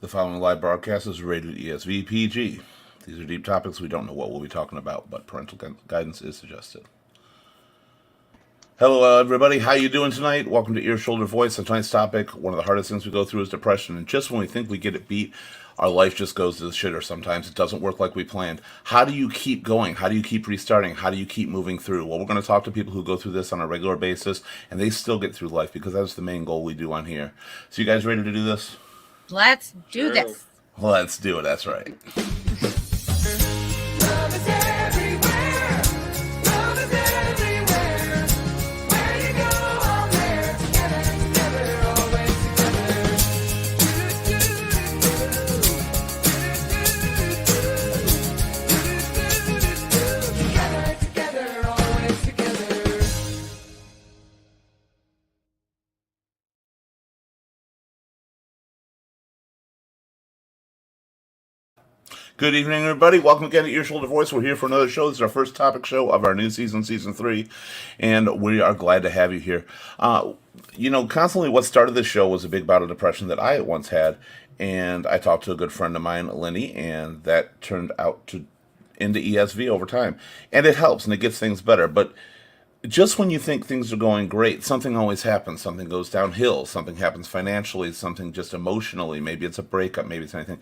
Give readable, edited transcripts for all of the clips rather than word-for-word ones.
The following live broadcast is rated ESV PG. These are deep topics. We don't know what we'll be talking about, but parental guidance is suggested. Hello, everybody. How you doing tonight? Welcome to Ear, Shoulder, Voice. Tonight's topic, one of the hardest things we go through is depression. And just when we think we get it beat, our life just goes to the shitter. Sometimes it doesn't work like we planned. How do you keep going? How do you keep restarting? How do you keep moving through? Well, we're going to talk to people who go through this on a regular basis, and they still get through life because that's the main goal we do on here. So you guys ready to do this? Let's do this. Let's do it. That's right. Good evening, everybody. Welcome again to Ear, Shoulder, Voice. We're here for another show. This is our first topic show of our new season, Season 3, and we are glad to have you here. Constantly what started this show was a big bout of depression that I once had, and I talked to a good friend of mine, Lenny, and that turned out into ESV over time. And it helps, and it gets things better, but just when you think things are going great, something always happens. Something goes downhill. Something happens financially. Something just emotionally. Maybe it's a breakup. Maybe it's anything.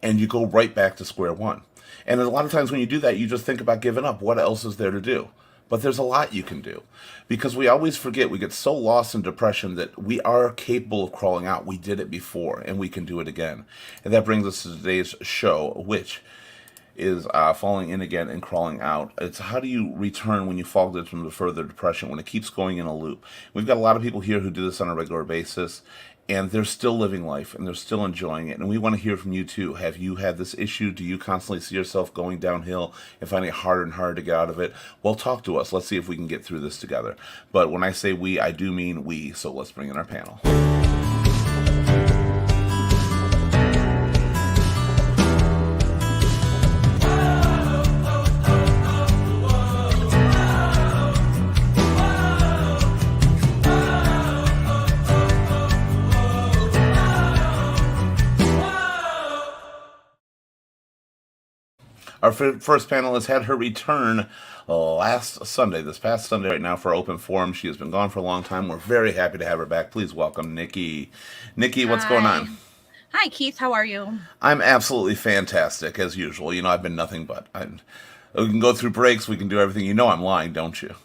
And you go right back to square one. And a lot of times when you do that, you just think about giving up. What else is there to do? But there's a lot you can do. Because we always forget, we get so lost in depression that we are capable of crawling out. We did it before, and we can do it again. And that brings us to today's show, which is falling in again and crawling out. It's how do you return when you fall into the further depression, when it keeps going in a loop. We've got a lot of people here who do this on a regular basis, and they're still living life, and they're still enjoying it. And we want to hear from you, too. Have you had this issue? Do you constantly see yourself going downhill and finding it harder and harder to get out of it? Well, talk to us. Let's see if we can get through this together. But when I say we, I do mean we, so let's bring in our panel. Our first panelist had her return last Sunday, this past Sunday right now, for open forum. She has been gone for a long time. We're very happy to have her back. Please welcome Nikki. Nikki, what's going on? Hi, Keith. How are you? I'm absolutely fantastic, as usual. I've been nothing but. We can go through breaks. We can do everything. I'm lying, don't you?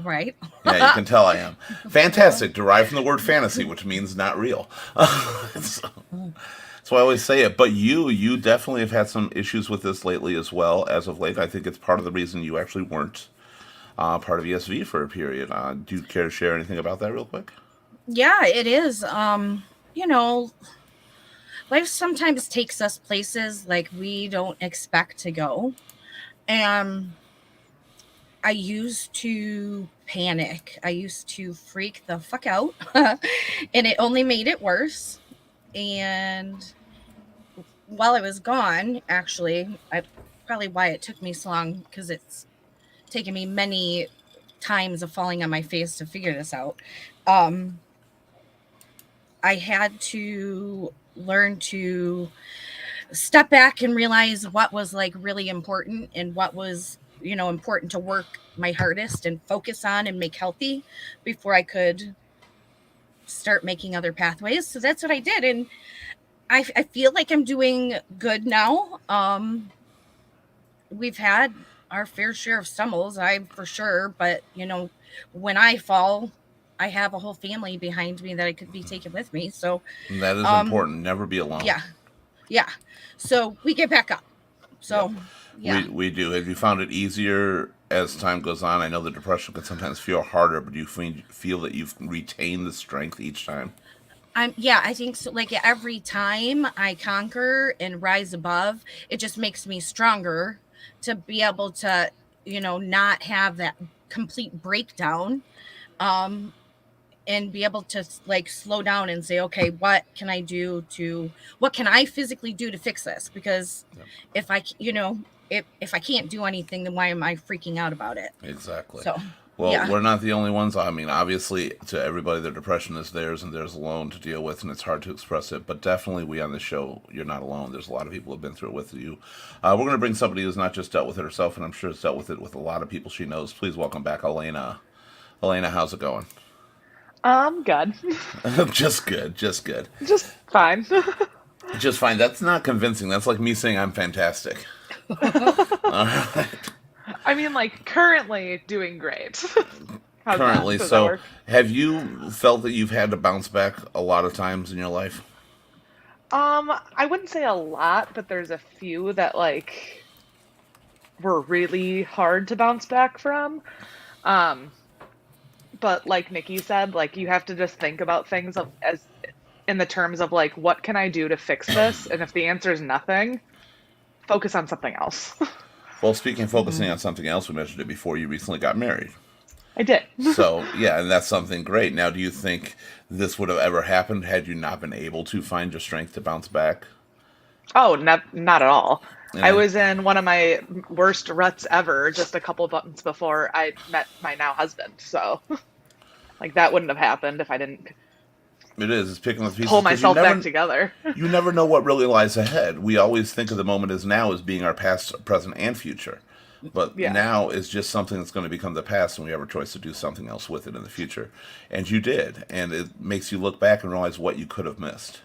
Right. Yeah, you can tell I am. Fantastic, derived from the word fantasy, which means not real. So I always say it, but you definitely have had some issues with this lately as well, as of late. I think it's part of the reason you actually weren't part of ESV for a period. Do you care to share anything about that real quick? Yeah, it is. Life sometimes takes us places like we don't expect to go. And I used to panic. I used to freak the fuck out, and it only made it worse. And while I was gone, actually, probably why it took me so long, because it's taken me many times of falling on my face to figure this out. I had to learn to step back and realize what was like really important and what was important to work my hardest and focus on and make healthy before I could start making other pathways. So that's what I did, and I feel like I'm doing good now. We've had our fair share of stumbles, for sure, but when I fall, I have a whole family behind me that I could be taking with me. So that is important. Never be alone. Yeah. So we get back up. So yeah. We do. Have you found it easier as time goes on? I know the depression can sometimes feel harder, but do you feel that you've retained the strength each time? I think so. Like every time I conquer and rise above, it just makes me stronger to be able to, not have that complete breakdown, and be able to like slow down and say, okay, what can I physically do to fix this? Because if I can't do anything, then why am I freaking out about it? Exactly. So Well, Yeah. we're not the only ones. I mean, obviously, to everybody, their depression is theirs and theirs alone to deal with, and it's hard to express it. But definitely, we on this show, you're not alone. There's a lot of people who have been through it with you. We're going to bring somebody who's not just dealt with it herself, and I'm sure has dealt with it with a lot of people she knows. Please welcome back Elena. Elena, how's it going? Good. Just good, just good. Just fine. Just fine. That's not convincing. That's like me saying I'm fantastic. All right. I mean, like, currently doing great. How's that? Currently, Does that so work? have you felt that you've had to bounce back a lot of times in your life? I wouldn't say a lot, but there's a few that, like, were really hard to bounce back from. Um, but like Nikki said, like, you have to just think about things as in the terms of, like, what can I do to fix this? And if the answer is nothing, focus on something else. Well, speaking of focusing Mhm. on something else, we mentioned it before. You recently got married, I did. so yeah, and that's something great. Now, do you think this would have ever happened had you not been able to find your strength to bounce back? Oh, not at all. I And was in one of my worst ruts ever just a couple months before I met my now husband. So, like, that wouldn't have happened if I didn't it is. It's picking up the pieces pull because you myself back never together. you never know what really lies ahead. We always think of the moment as now as being our past, present, and future. But Yeah. now is just something that's going to become the past, and we have a choice to do something else with it in the future. And you did, and it makes you look back and realize what you could have missed.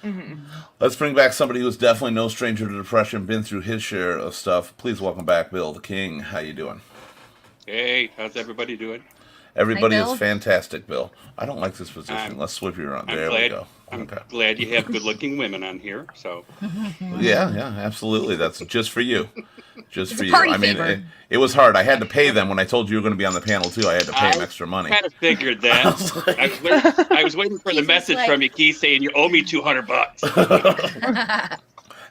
Hmm. Let's bring back somebody who's definitely no stranger to depression, been through his share of stuff. Please welcome back Bill the King. How you doing? Hey, how's everybody doing? Hi, Everybody is Bill. fantastic, Bill. I don't like this position. I'm Let's swip you around. I'm There we glad go. I'm Okay. glad you have good-looking women on here. So Yeah, yeah, absolutely. That's just for you. Just It's for a you. party I mean, favor. it was hard. I had to pay them when I told you were going to be on the panel too. I had to pay them I extra money. kind of figured I that. was I like, was waiting, I was waiting for the Keith was message like, from you, Keith, saying you owe me $200.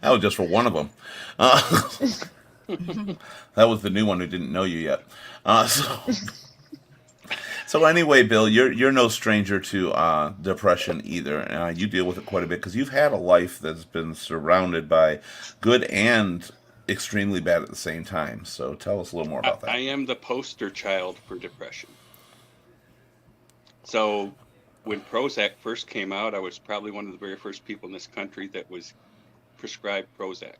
that was just for one of them. Uh, that was the new one who didn't know you yet. So anyway, Bill, you're no stranger to depression either. You deal with it quite a bit because you've had a life that's been surrounded by good and extremely bad at the same time. So tell us a little more I, about I that. am the poster child for depression. So when Prozac first came out, I was probably one of the very first people in this country that was prescribed Prozac.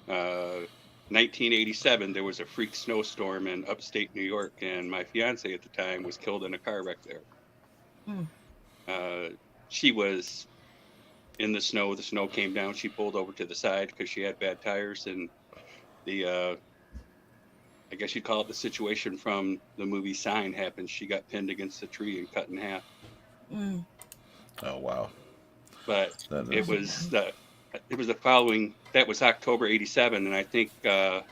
Uh, 1987, there was a freak snowstorm in upstate New York, and my fiance at the time was killed in a car wreck there. Mm. She was in the snow. The snow came down. She pulled over to the side because she had bad tires, and the I guess you'd call it the situation from the movie Sign happened. She got pinned against a tree and cut in half. Mm. Oh wow, But that it is. was the it was the following. That was October '87, and I think it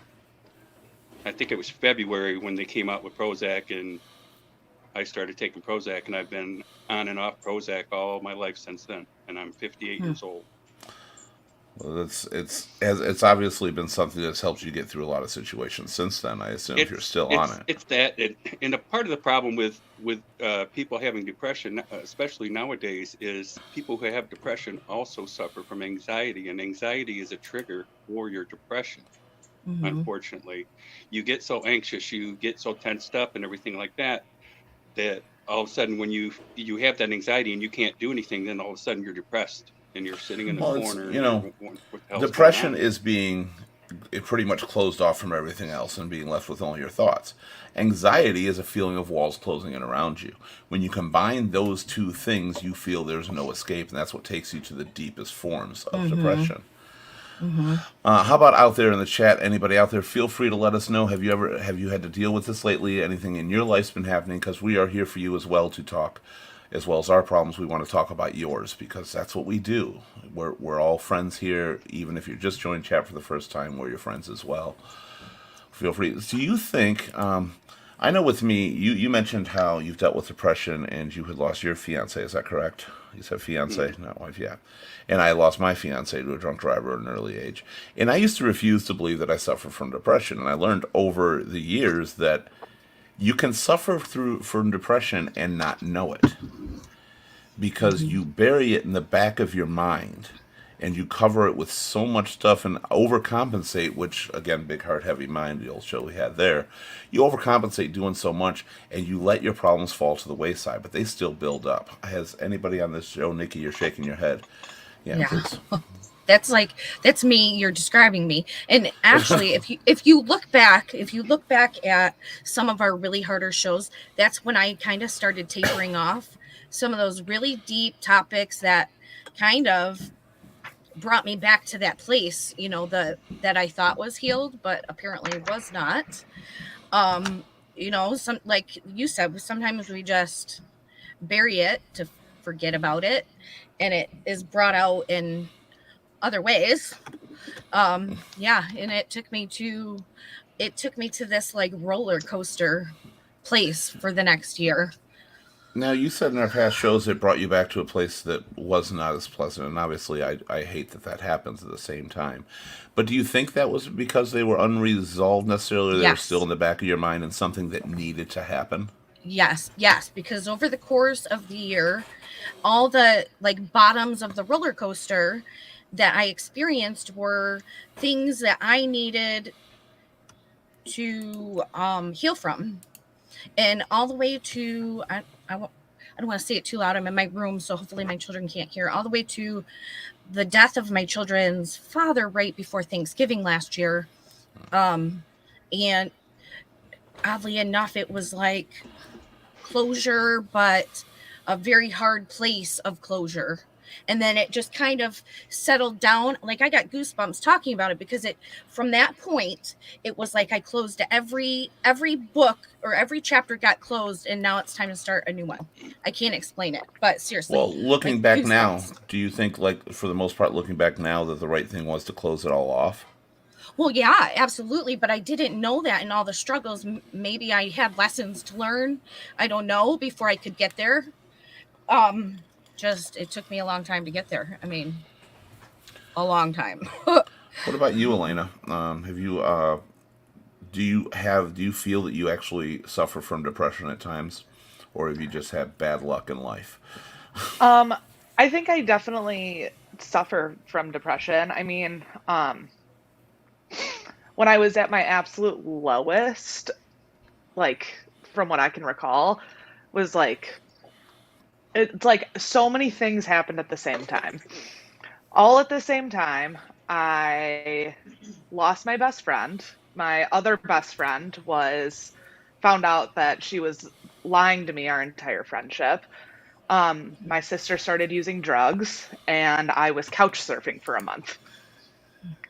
was February when they came out with Prozac, and I started taking Prozac, and I've been on and off Prozac all my life since then, and I'm 58 Mm. years old. Well, it's obviously been something that's helped you get through a lot of situations since then. I assume if you're It's still on it's it. it's that, and a part of the problem with people having depression, especially nowadays, is people who have depression also suffer from anxiety, and anxiety is a trigger for your depression. Mhm. Unfortunately, you get so anxious, you get so tensed up, and everything like that, that all of a sudden, when you have that anxiety and you can't do anything, then all of a sudden you're depressed and you're sitting in the Well, it's corner you and you're know, wondering what the hell's going depression on. is being pretty much closed off from everything else and being left with only your thoughts. Anxiety is a feeling of walls closing in around you. When you combine those two things, you feel there's no escape, and that's what takes you to the deepest forms of Mhm. depression. Mhm. How about out there in the chat? Anybody out there? Feel free to let us know. Have you had to deal with this lately? Anything in your life's been happening? Because we are here for you as well to talk, as well as our problems. We want to talk about yours because that's what we do. We're all friends here. Even if you're just joining chat for the first time, we're your friends as well. Feel free. Do you think? I know with me, you mentioned how you've dealt with depression and you had lost your fiance. Is that correct? You said fiance, Mhm. not wife. Yeah. And I lost my fiance to a drunk driver at an early age. And I used to refuse to believe that I suffered from depression. And I learned over the years that you can suffer from depression and not know it because Mhm. you bury it in the back of your mind and you cover it with so much stuff and overcompensate, which again, big heart, heavy mind, the old show we had there. You overcompensate doing so much, and you let your problems fall to the wayside, but they still build up. Has anybody on this show, Nikki? You're shaking your head. Yeah, Yeah. please. That's me. You're describing me. And actually, if you look back at some of our really harder shows, that's when I kind of started tapering off some of those really deep topics that kind of brought me back to that place, that I thought was healed, but apparently was not. Some, like you said, sometimes we just bury it to forget about it, and it is brought out in other ways. Yeah, and it took me to this like roller coaster place for the next year. Now, you said in our past shows it brought you back to a place that was not as pleasant, and obviously I hate that that happens at the same time. But do you think that was because they were unresolved necessarily, or they were still Yes. in the back of your mind and something that needed to happen? Yes, because over the course of the year, all the like bottoms of the roller coaster that I experienced were things that I needed to heal from, and all the way to I don't want to say it too loud. I'm in my room, so hopefully my children can't hear. All the way to the death of my children's father right before Thanksgiving last year. And oddly enough, it was like closure, but a very hard place of closure. And then it just kind of settled down. Like I got goosebumps talking about it because it from that point, it was like I closed every book or every chapter got closed, and now it's time to start a new one. I can't explain it, but seriously, Well, looking like back now, goosebumps. do you think, like, for the most part, looking back now, that the right thing was to close it all off? Well, yeah, absolutely. But I didn't know that in all the struggles. Maybe I had lessons to learn. I don't know before I could get there. Um, just it took me a long time to get there. I mean, a long time. What about you, Elena? Have you do you feel that you actually suffer from depression at times, or have you just had bad luck in life? Um, I think I definitely suffer from depression. I mean, when I was at my absolute lowest, like from what I can recall, was like it's like so many things happened at the same time. All at the same time, I lost my best friend. My other best friend was found out that she was lying to me our entire friendship. My sister started using drugs, and I was couch surfing for a month.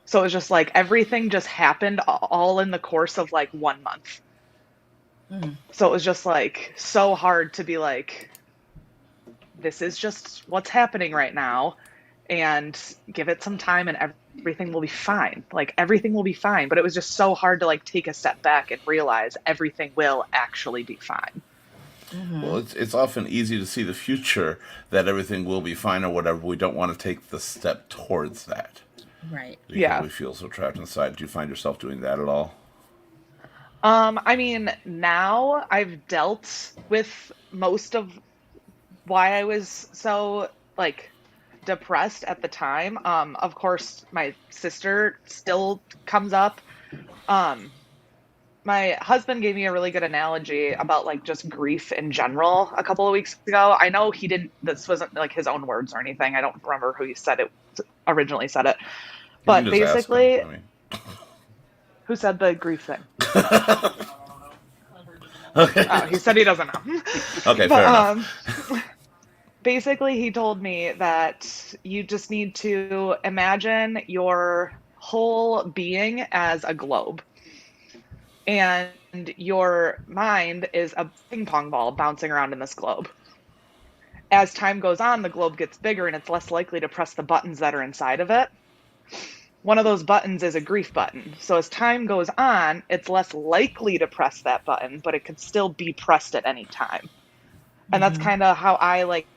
So it was just like everything just happened all in the course of like 1 month. Mhm. So it was just like so hard to be like, this is just what's happening right now, and give it some time and everything will be fine. Like everything will be fine. But it was just so hard to like take a step back and realize everything will actually be fine. Well, Mhm. it's often easy to see the future, that everything will be fine or whatever. We don't want to take the step towards that Right. because Yeah. we feel so trapped inside. Do you find yourself doing that at all? I mean, now I've dealt with most of why I was so like depressed at the time. Of course, my sister still comes up. Um, my husband gave me a really good analogy about like just grief in general a couple of weeks ago. I know he didn't, this wasn't like his own words or anything. I don't remember who he said it originally said it. You can But just ask him. basically, I mean, who said the grief thing? Oh, okay, he said he doesn't know. okay, But fair enough. basically, he told me that you just need to imagine your whole being as a globe, and your mind is a ping pong ball bouncing around in this globe. As time goes on, the globe gets bigger and it's less likely to press the buttons that are inside of it. One of those buttons is a grief button. So as time goes on, it's less likely to press that button, but it can still be pressed at any time. And that's Mhm. kind of how I like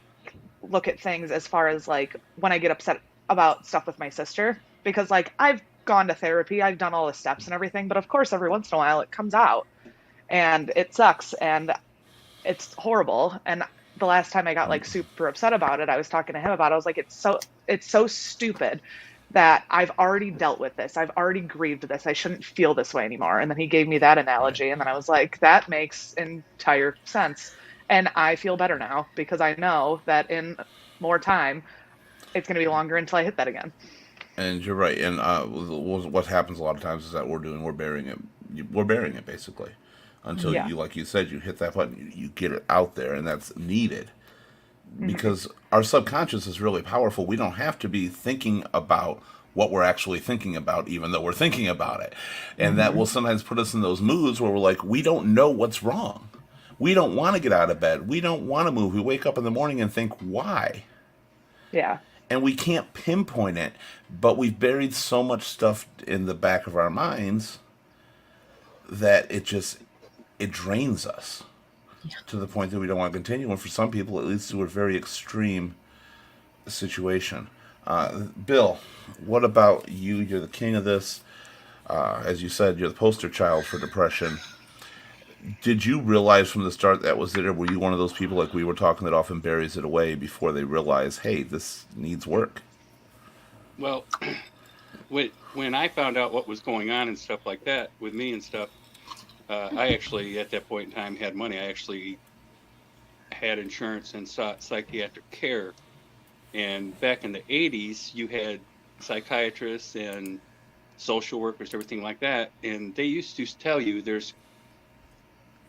look at things as far as like when I get upset about stuff with my sister, because like I've gone to therapy, I've done all the steps and everything, but of course every once in a while it comes out and it sucks and it's horrible. And the last time I got like super upset about it, I was talking to him about it. I was like, it's so stupid that I've already dealt with this. I've already grieved this. I shouldn't feel this way anymore. And then he gave me that Right. analogy. And then I was like, that makes entire sense. And I feel better now because I know that in more time, it's going to be longer until I hit that again. And you're right. And what happens a lot of times is that we're burying it. We're burying it basically until Mhm. Yeah. you, like you said, you hit that button, you get it out there, and that's needed Hmm. because our subconscious is really powerful. We don't have to be thinking about what we're actually thinking about, even though we're thinking about it, and that will Mhm. sometimes put us in those moods where we're like, we don't know what's wrong. We don't want to get out of bed. We don't want to move. We wake up in the morning and think, why? Yeah. And we can't pinpoint it, but we've buried so much stuff in the back of our minds that it drains us Yeah. to the point that we don't want to continue. And for some people, it leads to a very extreme situation. Bill, what about you? You're the king of this. As you said, you're the poster child for depression. Did you realize from the start that was it, or were you one of those people like we were talking that often buries it away before they realize, hey, this needs work? Well, when I found out what was going on and stuff like that with me and stuff, I actually at that point in time had money. I actually had insurance and sought psychiatric care. And back in the 80s, you had psychiatrists and social workers, everything like that, and they used to tell you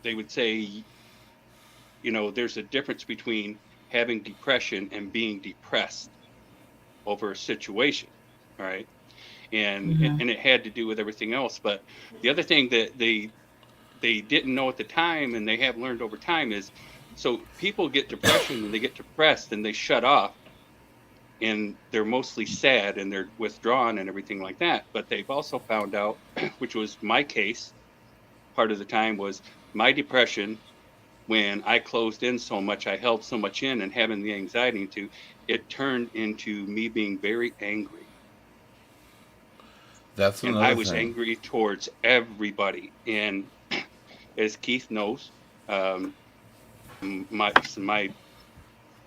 they would say, there's a difference between having depression and being depressed over a situation. All right. And Mhm. and it had to do with everything else. But the other thing that they didn't know at the time and they have learned over time is, so people get depression and they get depressed and they shut off and they're mostly sad and they're withdrawn and everything like that. But they've also found out, which was my case, part of the time was my depression. When I closed in so much, I held so much in and having the anxiety into it turned into me being very angry. That's And I another was thing. angry towards everybody. And as Keith knows, um, my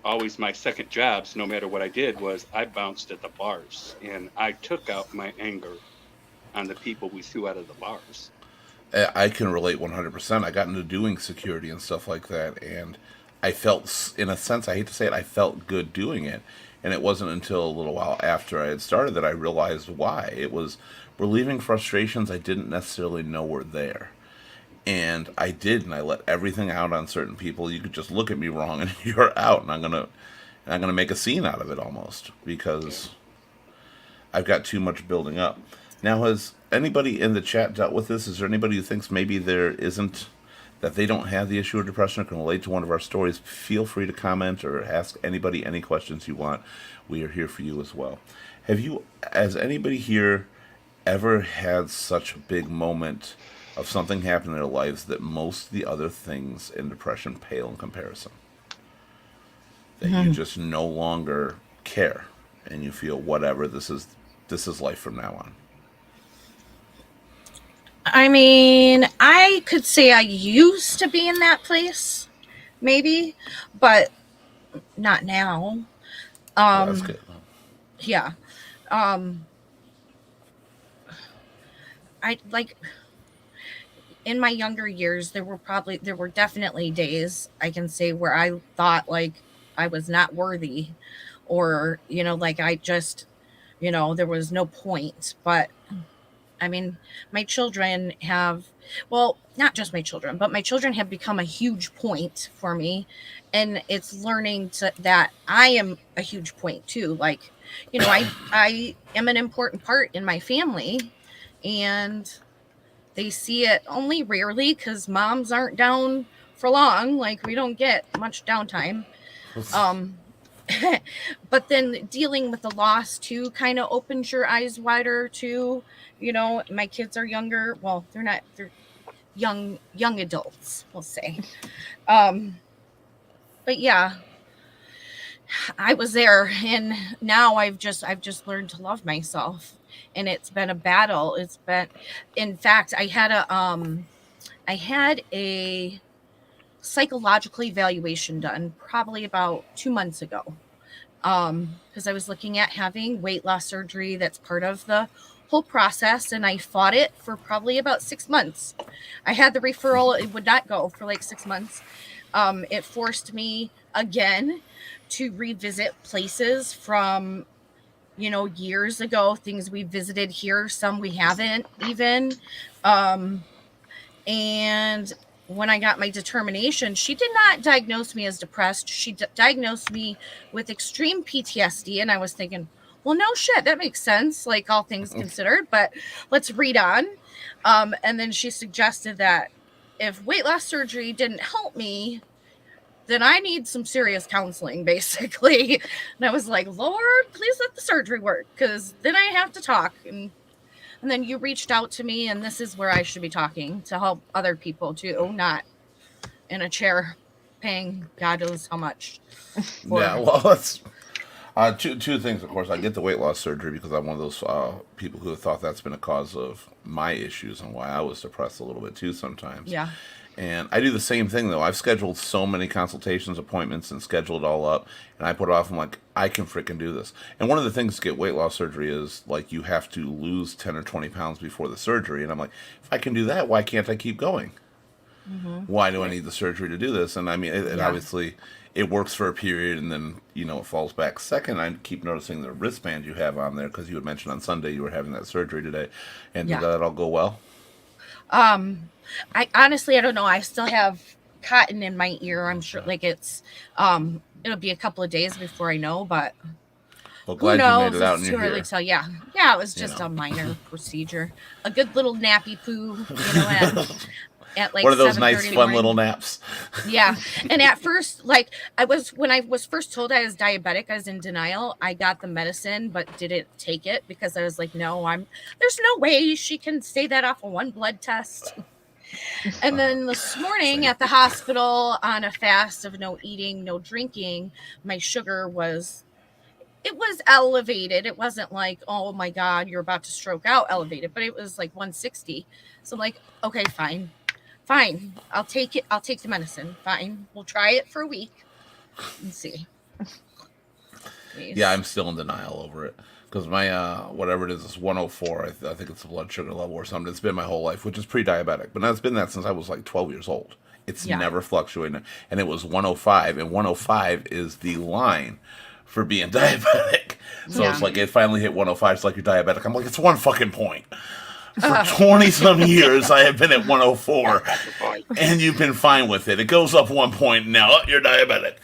always my second jobs, no matter what I did, was I bounced at the bars and I took out my anger on the people we threw out of the bars. I can relate 100%. I got into doing security and stuff like that, and I felt, in a sense, I hate to say it, I felt good doing it. And it wasn't until a little while after I had started that I realized why. It was relieving frustrations I didn't necessarily know were there. And I did, and I let everything out on certain people. You could just look at me wrong, and you're out, and I'm gonna make a scene out of it almost Yeah. because I've got too much building up. Now, has anybody in the chat dealt with this? Is there anybody who thinks maybe there isn't, that they don't have the issue of depression or can relate to one of our stories? Feel free to comment or ask anybody any questions you want. We are here for you as well. Has anybody here ever had such a big moment of something happen in their lives that most of the other things in depression pale in comparison? That you Mhm. just no longer care and you feel whatever, this is life from now on. I mean, I could say I used to be in that place, maybe, but not now. Well, that's Um, good. yeah. Um, I like in my younger years, there were definitely days I can say where I thought like I was not worthy, or like I just, there was no point. But I mean, my children have, well, not just my children, but my children have become a huge point for me. And it's learning that I am a huge point too. Like, I am an important part in my family, and they see it only rarely because moms aren't down for long. Like, we don't get much downtime. Um, but then dealing with the loss too kind of opens your eyes wider too. My kids are younger. Well, they're young adults, we'll say. Um, but yeah, I was there, and now I've just learned to love myself, and it's been a battle. In fact, I had a psychological evaluation done probably about 2 months ago. Because I was looking at having weight loss surgery. That's part of the whole process, and I fought it for probably about 6 months. I had the referral, it would not go for like 6 months. It forced me again to revisit places from, years ago, things we visited here, some we haven't even. Um, and when I got my determination, she did not diagnose me as depressed. She diagnosed me with extreme PTSD. And I was thinking, well, no shit, that makes sense, like all things considered, but let's read on. And then she suggested that if weight loss surgery didn't help me, then I need some serious counseling, basically. And I was like, Lord, please let the surgery work, because then I have to talk. And then you reached out to me, and this is where I should be talking to help other people too, not in a chair paying God knows how much. Yeah, well, that's two things. Of course, I get the weight loss surgery because I'm one of those people who have thought that's been a cause of my issues and why I was depressed a little bit too sometimes. Yeah. And I do the same thing, though. I've scheduled so many consultations, appointments, and scheduled it all up. And I put it off. I'm like, I can freaking do this. And one of the things to get weight loss surgery is, like, you have to lose 10 or 20 pounds before the surgery. And I'm like, if I can do that, why can't I keep going? Mm-hmm. Why do I need the surgery to do this? And I mean, it obviously, it works for a period, and then, it falls back. Second, I keep noticing the wristband you have on there, because you had mentioned on Sunday you were having that surgery today. And did that all go well? I honestly, I don't know. I still have cotton in my ear. I'm sure like it's, it'll be a couple of days before I know, but well, glad who knows? you made it out It's in too your early ear. to tell. Yeah. It was just a minor procedure, a good little nappy poo, at like one of those nice, fun morning. little naps. Yeah. And at first, like when I was first told I was diabetic, I was in denial. I got the medicine, but didn't take it because I was like, no, there's no way she can say that off of one blood test. And then this morning at the hospital on a fast of no eating, no drinking, my sugar was elevated. It wasn't like, oh my God, you're about to stroke out elevated, but it was like 160. So I'm like, okay, fine. I'll take it. I'll take the medicine. Fine. We'll try it for a week and see. Yeah, I'm still in denial over it. Because my, whatever it is 104. I think it's a blood sugar level or something. It's been my whole life, which is pre-diabetic. But it's been that since I was like 12 years old. It's never fluctuated. And it was 105. And 105 is the line for being diabetic. So it's like, it finally hit 105. It's like you're diabetic. I'm like, it's one fucking point. For 20-some years, I have been at 104. And you've been fine with it. It goes up 1 point, and now you're diabetic.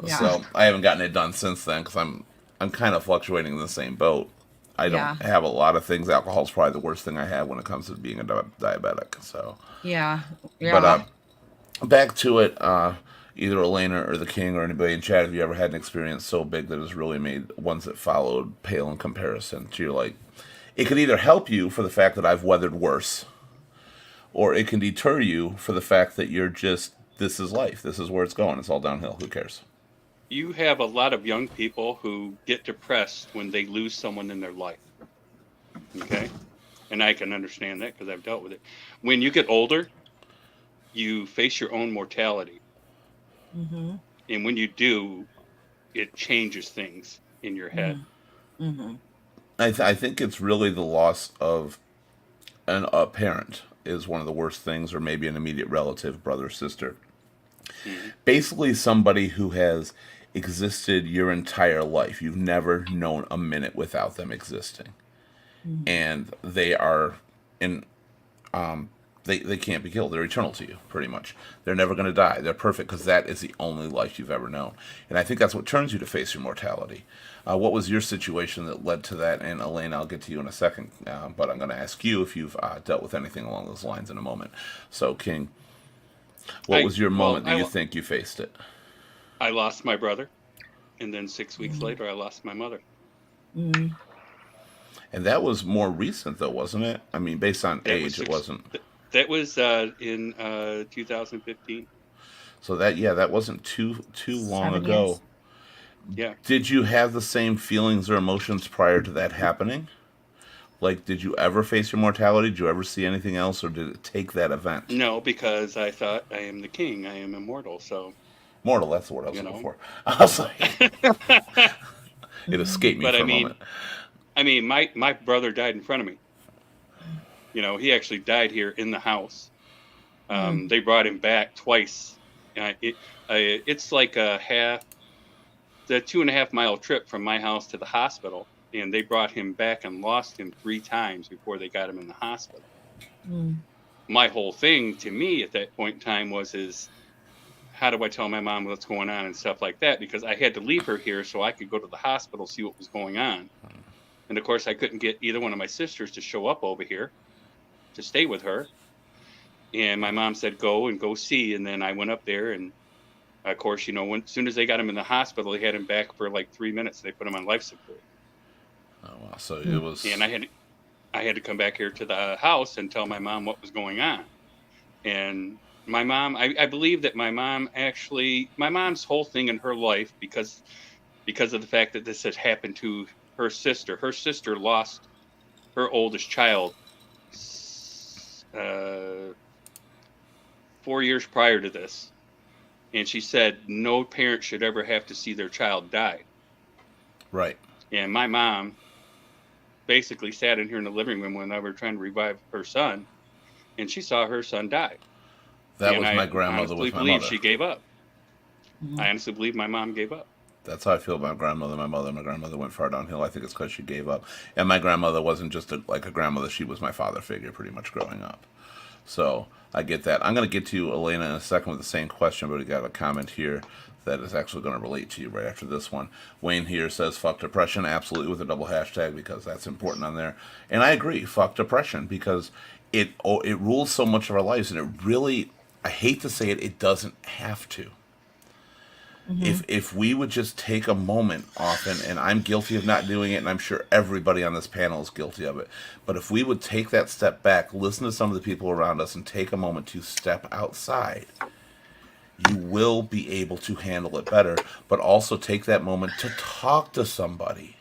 Yeah. So I haven't gotten it done since then because I'm kind of fluctuating in the same boat. I don't have a lot of things. Alcohol's probably the worst thing I have when it comes to being a diabetic. So But back to it. Either Elena or the King or anybody in chat, have you ever had an experience so big that has really made ones that followed pale in comparison to your, like, it could either help you for the fact that I've weathered worse, or it can deter you for the fact that you're just, this is life. This is where it's going. It's all downhill. Who cares? You have a lot of young people who get depressed when they lose someone in their life. Okay? And I can understand that because I've dealt with it. When you get older, you face your own mortality. Mm-hmm. And when you do, it changes things in your head. Mm-hmm. I think it's really the loss of a parent is one of the worst things, or maybe an immediate relative, brother, sister. Mm-hmm. Basically somebody who has existed your entire life. You've never known a minute without them existing. Mm-hmm. And they are in they can't be killed. They're eternal to you, pretty much. They're never going to die. They're perfect because that is the only life you've ever known. And I think that's what turns you to face your mortality. What was your situation that led to that? And Elaine, I'll get to you in a second, but I'm going to ask you if you've dealt with anything along those lines in a moment. So, King, what was your moment that you think you faced it? I lost my brother, and then 6 weeks later, I lost my mother. Mm. And that was more recent, though, wasn't it? I mean, based on age, it wasn't. That was in 2015. So that wasn't too long ago. Years. Yeah. Did you have the same feelings or emotions prior to that happening? Like, did you ever face your mortality? Did you ever see anything else, or did it take that event? No, because I thought I am the king. I am immortal. So, Mortal, that's the word I was you looking know. for. I was like, it escaped me But for a moment. my brother died in front of me. He actually died here in the house. Mm. They brought him back twice. It's like the 2.5 mile trip from my house to the hospital, and they brought him back and lost him 3 times before they got him in the hospital. Mm. My whole thing to me at that point in time is how do I tell my mom what's going on and stuff like that? Because I had to leave her here so I could go to the hospital, see what was going on. And of course, I couldn't get either one of my sisters to show up over here to stay with her. And my mom said, go see. And then I went up there, and of course, as soon as they got him in the hospital, they had him back for like 3 minutes. They put him on life support. Oh, wow. So it Mm. was. And I had to come back here to the house and tell my mom what was going on. And my mom, I believe that my mom's whole thing in her life, because of the fact that this had happened to her sister. Her sister lost her oldest child 4 years prior to this. And she said no parent should ever have to see their child die. Right. And my mom basically sat in here in the living room when they were trying to revive her son, and she saw her son die. That And was my I grandmother honestly with my believe mother. she gave up. Mm. I honestly believe my mom gave up. That's how I feel about my grandmother and my mother. My grandmother went far downhill. I think it's because she gave up. And my grandmother wasn't just like a grandmother. She was my father figure pretty much growing up. So I get that. I'm going to get to Elena in a second with the same question, but we got a comment here that is actually going to relate to you right after this one. Wayne here says, fuck depression, absolutely, with a double hashtag, because that's important on there. And I agree, fuck depression, because it rules so much of our lives, and it really, I hate to say it, it doesn't have to. Mm-hmm. If we would just take a moment often, and I'm guilty of not doing it, and I'm sure everybody on this panel is guilty of it, but if we would take that step back, listen to some of the people around us, and take a moment to step outside, you will be able to handle it better. But also take that moment to talk to somebody.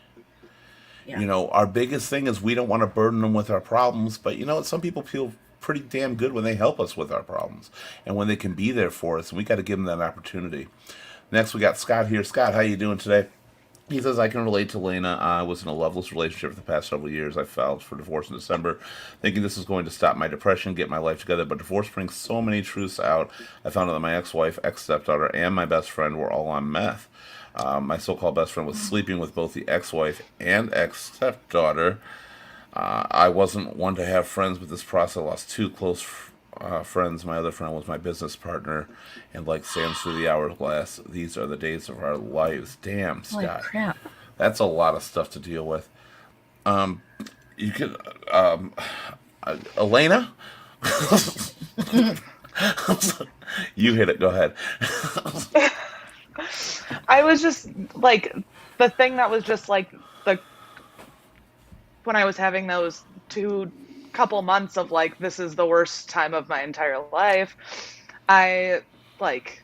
Yeah. Our biggest thing is we don't want to burden them with our problems, but some people feel pretty damn good when they help us with our problems and when they can be there for us, and we got to give them that opportunity. Next, we got Scott here. Scott, how you doing today? He says, I can relate to Lena. I was in a loveless relationship for the past several years. I filed for divorce in December, thinking this was going to stop my depression, get my life together, but divorce brings so many truths out. I found out that my ex-wife, ex-stepdaughter, and my best friend were all on meth. My so-called best friend was sleeping with both the ex-wife and ex-stepdaughter. I wasn't one to have friends, but this process I lost two close friends. My other friend was my business partner, and like sands through the hourglass, these are the days of our lives. Damn, Holy Scott. crap. That's a lot of stuff to deal with. You could, Elena? You hit it. Go ahead. I was just like, the thing that was just like when I was having those couple months of like, this is the worst time of my entire life, I like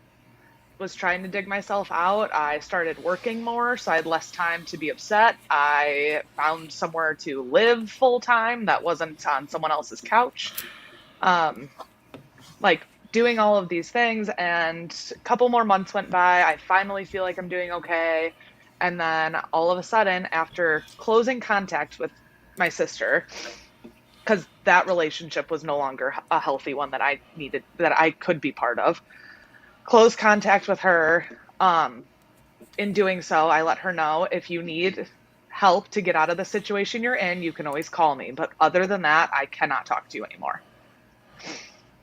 was trying to dig myself out. I started working more, so I had less time to be upset. I found somewhere to live full time that wasn't on someone else's couch. Like doing all of these things, and a couple more months went by. I finally feel like I'm doing okay. And then all of a sudden, after closing contact with my sister, because that relationship was no longer a healthy one that I could be part of, close contact with her. In doing so, I let her know, if you need help to get out of the situation you're in, you can always call me. But other than that, I cannot talk to you anymore.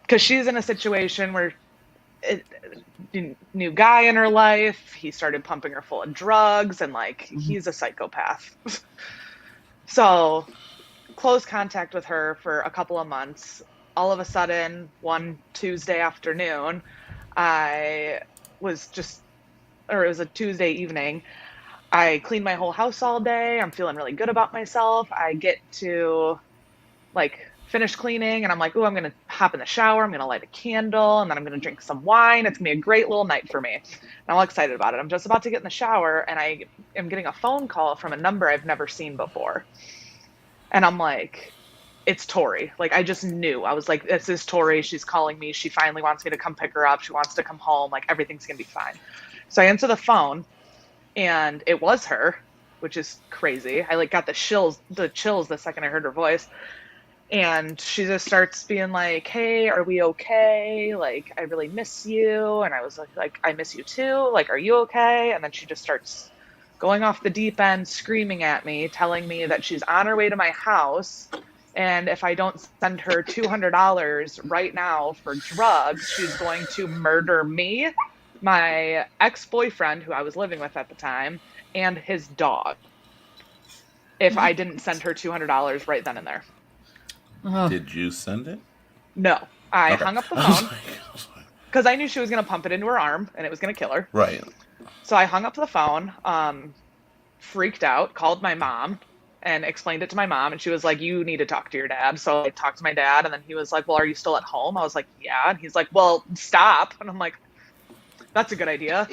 Because she's in a situation where new guy in her life, he started pumping her full of drugs, and like, he's a psychopath. So close contact with her for a couple of months. All of a sudden, one Tuesday afternoon, it was a Tuesday evening, I cleaned my whole house all day. I'm feeling really good about myself. I get to like finish cleaning, and I'm like, oh, I'm going to hop in the shower. I'm going to light a candle, and then I'm going to drink some wine. It's going to be a great little night for me. And I'm all excited about it. I'm just about to get in the shower, and I am getting a phone call from a number I've never seen before. And I'm like, it's Tori. Like, I just knew. I was like, this is Tori. She's calling me. She finally wants me to come pick her up. She wants to come home. Like, everything's going to be fine. So I answer the phone, and it was her, which is crazy. I like got the chills the second I heard her voice. And she just starts being like, hey, are we okay? Like, I really miss you. And I was like, I miss you too. Like, are you okay? And then she just starts going off the deep end, screaming at me, telling me that she's on her way to my house. And if I don't send her $200 right now for drugs, she's going to murder me, my ex-boyfriend, who I was living with at the time, and his dog, if I didn't send her $200 right then and there. Did you send it? No. I Okay. hung up the I was phone like, because I knew she was going to pump it into her arm and it was going to kill her. right. So I hung up the phone, freaked out, called my mom and explained it to my mom. And she was like, you need to talk to your dad. So I talked to my dad, and then he was like, well, are you still at home? I was like, yeah. And he's like, well, stop. And I'm like, that's a good idea.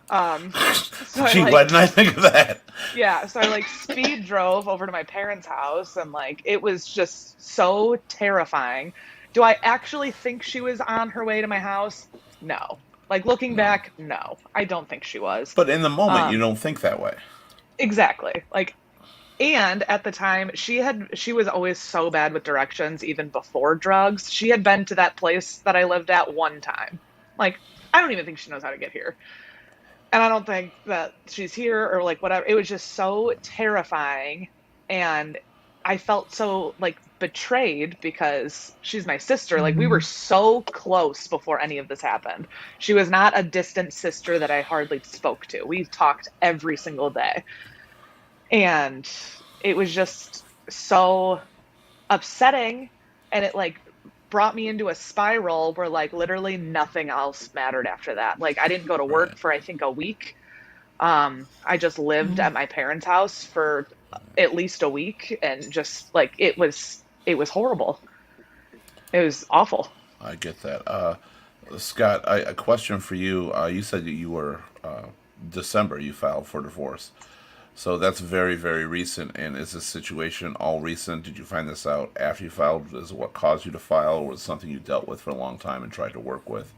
So Gee, why didn't I think of that? Yeah, so I like speed drove over to my parents' house, and like it was just so terrifying. Do I actually think she was on her way to my house? No. Like, looking back, no. I don't think she was. But in the moment, you don't think that way. Exactly. Like, and at the time, she was always so bad with directions even before drugs. She had been to that place that I lived at one time. Like, I don't even think she knows how to get here. And I don't think that she's here or like whatever. It was just so terrifying. And I felt so like betrayed because she's my sister. Like, we were so close before any of this happened. She was not a distant sister that I hardly spoke to. We talked every single day. And it was just so upsetting. And it like brought me into a spiral where like literally nothing else mattered after that. Like, I didn't go to work for I think a week. I just lived at my parents' house for at least a week, and just like it was horrible. It was awful. I get that. Scott, a question for you. You said that you were December you filed for divorce. So that's very, very recent. And is this situation all recent? Did you find this out after you filed? Is it what caused you to file, or was it something you dealt with for a long time and tried to work with?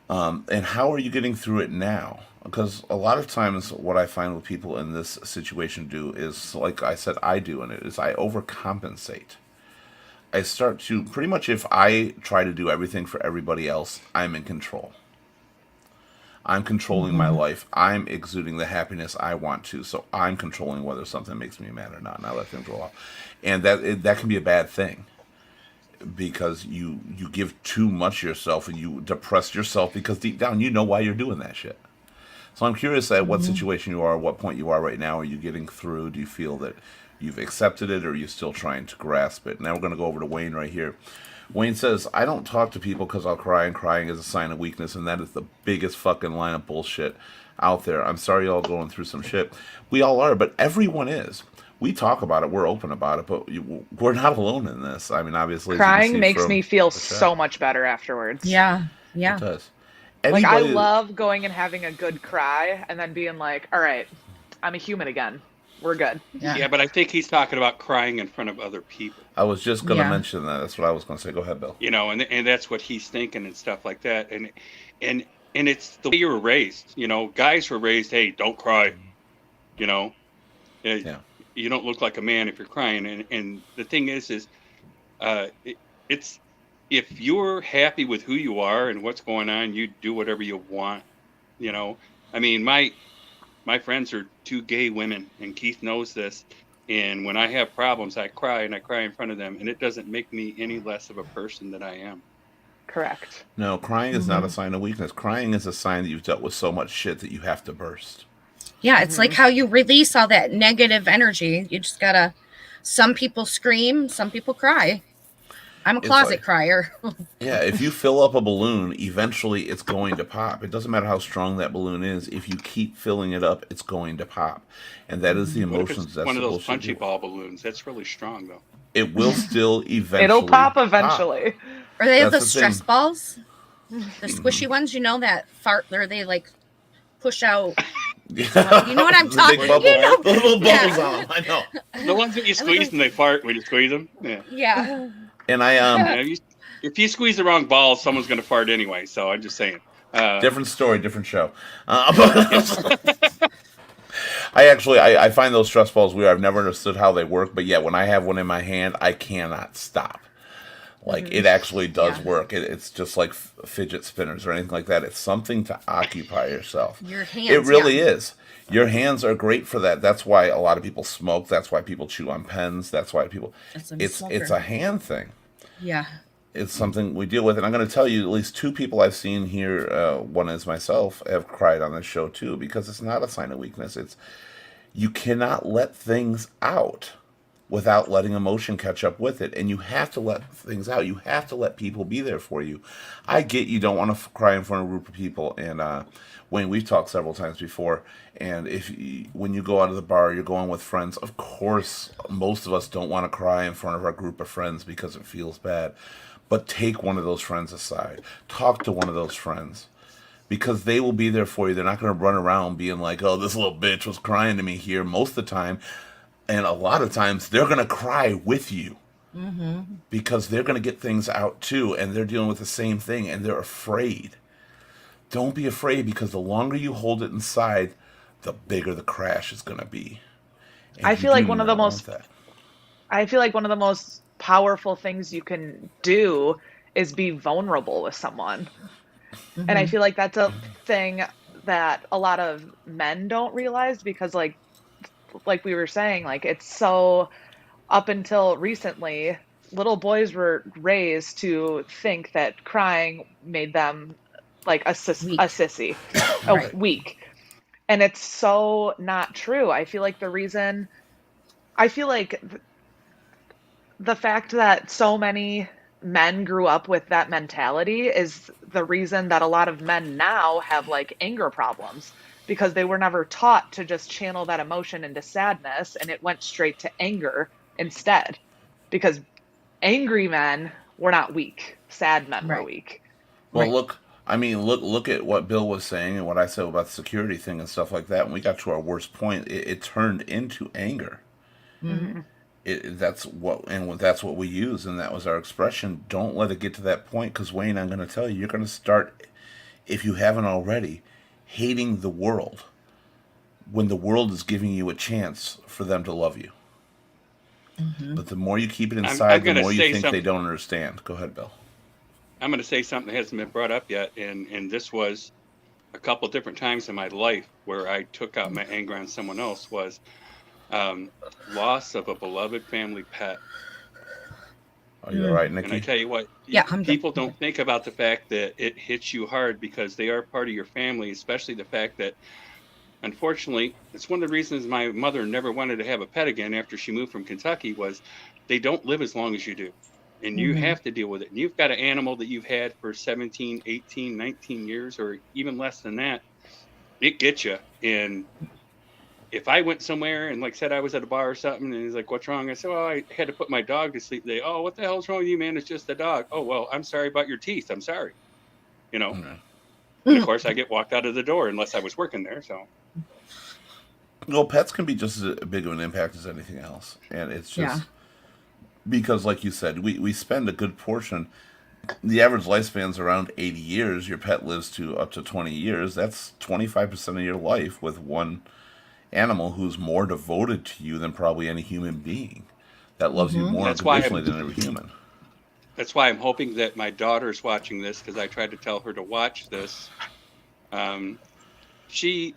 And how are you getting through it now? Because a lot of times what I find with people in this situation do is, like I said, I do in it, is I overcompensate. I start to, pretty much if I try to do everything for everybody else, I'm in control. I'm controlling my life. I'm exuding the happiness I want to. So I'm controlling whether something makes me mad or not. And I let things roll off. And that can be a bad thing, because you give too much of yourself and you depress yourself, because deep down you know why you're doing that shit. So I'm curious at what situation you are, what point you are right now. Are you getting through? Do you feel that you've accepted it, or are you still trying to grasp it? Now we're going to go over to Wayne right here. Wayne says, I don't talk to people because I'll cry, and crying is a sign of weakness, and that is the biggest fucking line of bullshit out there. I'm sorry y'all going through some shit. We all are, but everyone is. We talk about it, we're open about it, but we're not alone in this. I mean, obviously, Crying makes me feel so much better afterwards. Yeah. It does. Like, I Anybody- love going and having a good cry and then being like, all right, I'm a human again. We're good. Yeah, but I think he's talking about crying in front of other people. I was just going to mention that. That's what I was going to say. Go ahead, Bill. You know, and that's what he's thinking and stuff like that. And it's the way you were raised. You know, guys were raised, hey, don't cry. You know, you don't look like a man if you're crying. And the thing is it's if you're happy with who you are and what's going on, you do whatever you want. You know, I mean, my friends are two gay women, and Keith knows this. And when I have problems, I cry, and I cry in front of them, and it doesn't make me any less of a person than I am. Correct. No, crying is not a sign of weakness. Crying is a sign that you've dealt with so much shit that you have to burst. Yeah, it's like how you release all that negative energy. You just gotta, some people scream, some people cry. I'm a closet crier. Yeah, if you fill up a balloon, eventually it's going to pop. It doesn't matter how strong that balloon is. If you keep filling it up, it's going to pop. And that is the emotions. That's one of those punchy ball balloons. That's really strong, though. It will still eventually It'll pop eventually. Are they That's the the stress thing. balls? The squishy ones, you know, that fart, or they like push out You know what I'm The big talking? bubble, You know, the little bubbles yeah, on them. I know. The ones that you squeeze and they fart when you squeeze them. Yeah. yeah. And I Yeah, if you squeeze the wrong balls, someone's going to fart anyway. So I'm just saying. different story, different show. Yes. I find those stress balls weird. I've never understood how they work, but yet when I have one in my hand, I cannot stop. Like it actually does Yeah. work. It's just like fidget spinners or anything like that. It's something to occupy yourself. Your hands. It really yeah. is. Your hands are great for that. That's why a lot of people smoke. That's why people chew on pens. That's why people. That's a It's smoker. a hand thing. Yeah. It's something we deal with, and I'm going to tell you at least two people I've seen here. One is myself. Have cried on this show too because it's not a sign of weakness. It's you cannot let things out without letting emotion catch up with it. And you have to let things out. You have to let people be there for you. I get you don't want to cry in front of a group of people. And Wayne, we've talked several times before. And when you go out of the bar, you're going with friends. Of course, most of us don't want to cry in front of our group of friends because it feels bad. But take one of those friends aside. Talk to one of those friends because they will be there for you. They're not going to run around being like, oh, this little bitch was crying to me here most of the time. And a lot of times they're going to cry with you because they're going to get things out too. And they're dealing with the same thing and they're afraid. Don't be afraid because the longer you hold it inside, the bigger the crash is going to be. And I you feel like do one of the not want most that. I feel like one of the most powerful things you can do is be vulnerable with someone. And I feel like that's a thing that a lot of men don't realize because like we were saying, like it's so up until recently, little boys were raised to think that crying made them like Weak. a sissy, Right. weak. And it's so not true. I feel like the fact that so many men grew up with that mentality is the reason that a lot of men now have like anger problems because they were never taught to just channel that emotion into sadness and it went straight to anger instead because angry men were not weak, sad men were Right. weak. Well, Right. look at what Bill was saying and what I said about the security thing and stuff like that. When we got to our worst point, it turned into anger. Mm-hmm. That's what we use, and that was our expression. Don't let it get to that point, because Wayne, I'm going to tell you, you're going to start, if you haven't already, hating the world when the world is giving you a chance for them to love you. But the more you keep it I'm inside, the going to more you say think they something. don't understand. Go ahead, Bill. I'm going to say something that hasn't been brought up yet, and this was a couple different times in my life where I took out my anger on someone else was loss of a beloved family pet. Are you all right, And I Nikki? tell you what, Yeah, I'm good. people don't think about the fact that it hits you hard because they are part of your family, especially the fact that, unfortunately, it's one of the reasons my mother never wanted to have a pet again after she moved from Kentucky was they don't live as long as you do. And you have to deal with it. And you've got an animal that you've had for 17, 18, 19 years, or even less than that. It gets you. And if I went somewhere and like said I was at a bar or something and he's like, what's wrong? I said, well, I had to put my dog to sleep. They, oh, what the hell's wrong with you, man? It's just a dog. Oh, well, I'm sorry about your teeth. I'm sorry. You know? Okay. And of course I get walked out of the door unless I was working there. So Well, pets can be just as big of an impact as anything else, and it's just Yeah. because, like you said, we spend a good portion. The average lifespan's around 80 years. Your pet lives to up to 20 years. That's 25% of your life with one animal who's more devoted to you than probably any human being that loves you more that's why unconditionally than every human. I'm hoping that my daughter's watching this because I tried to tell her to watch this. She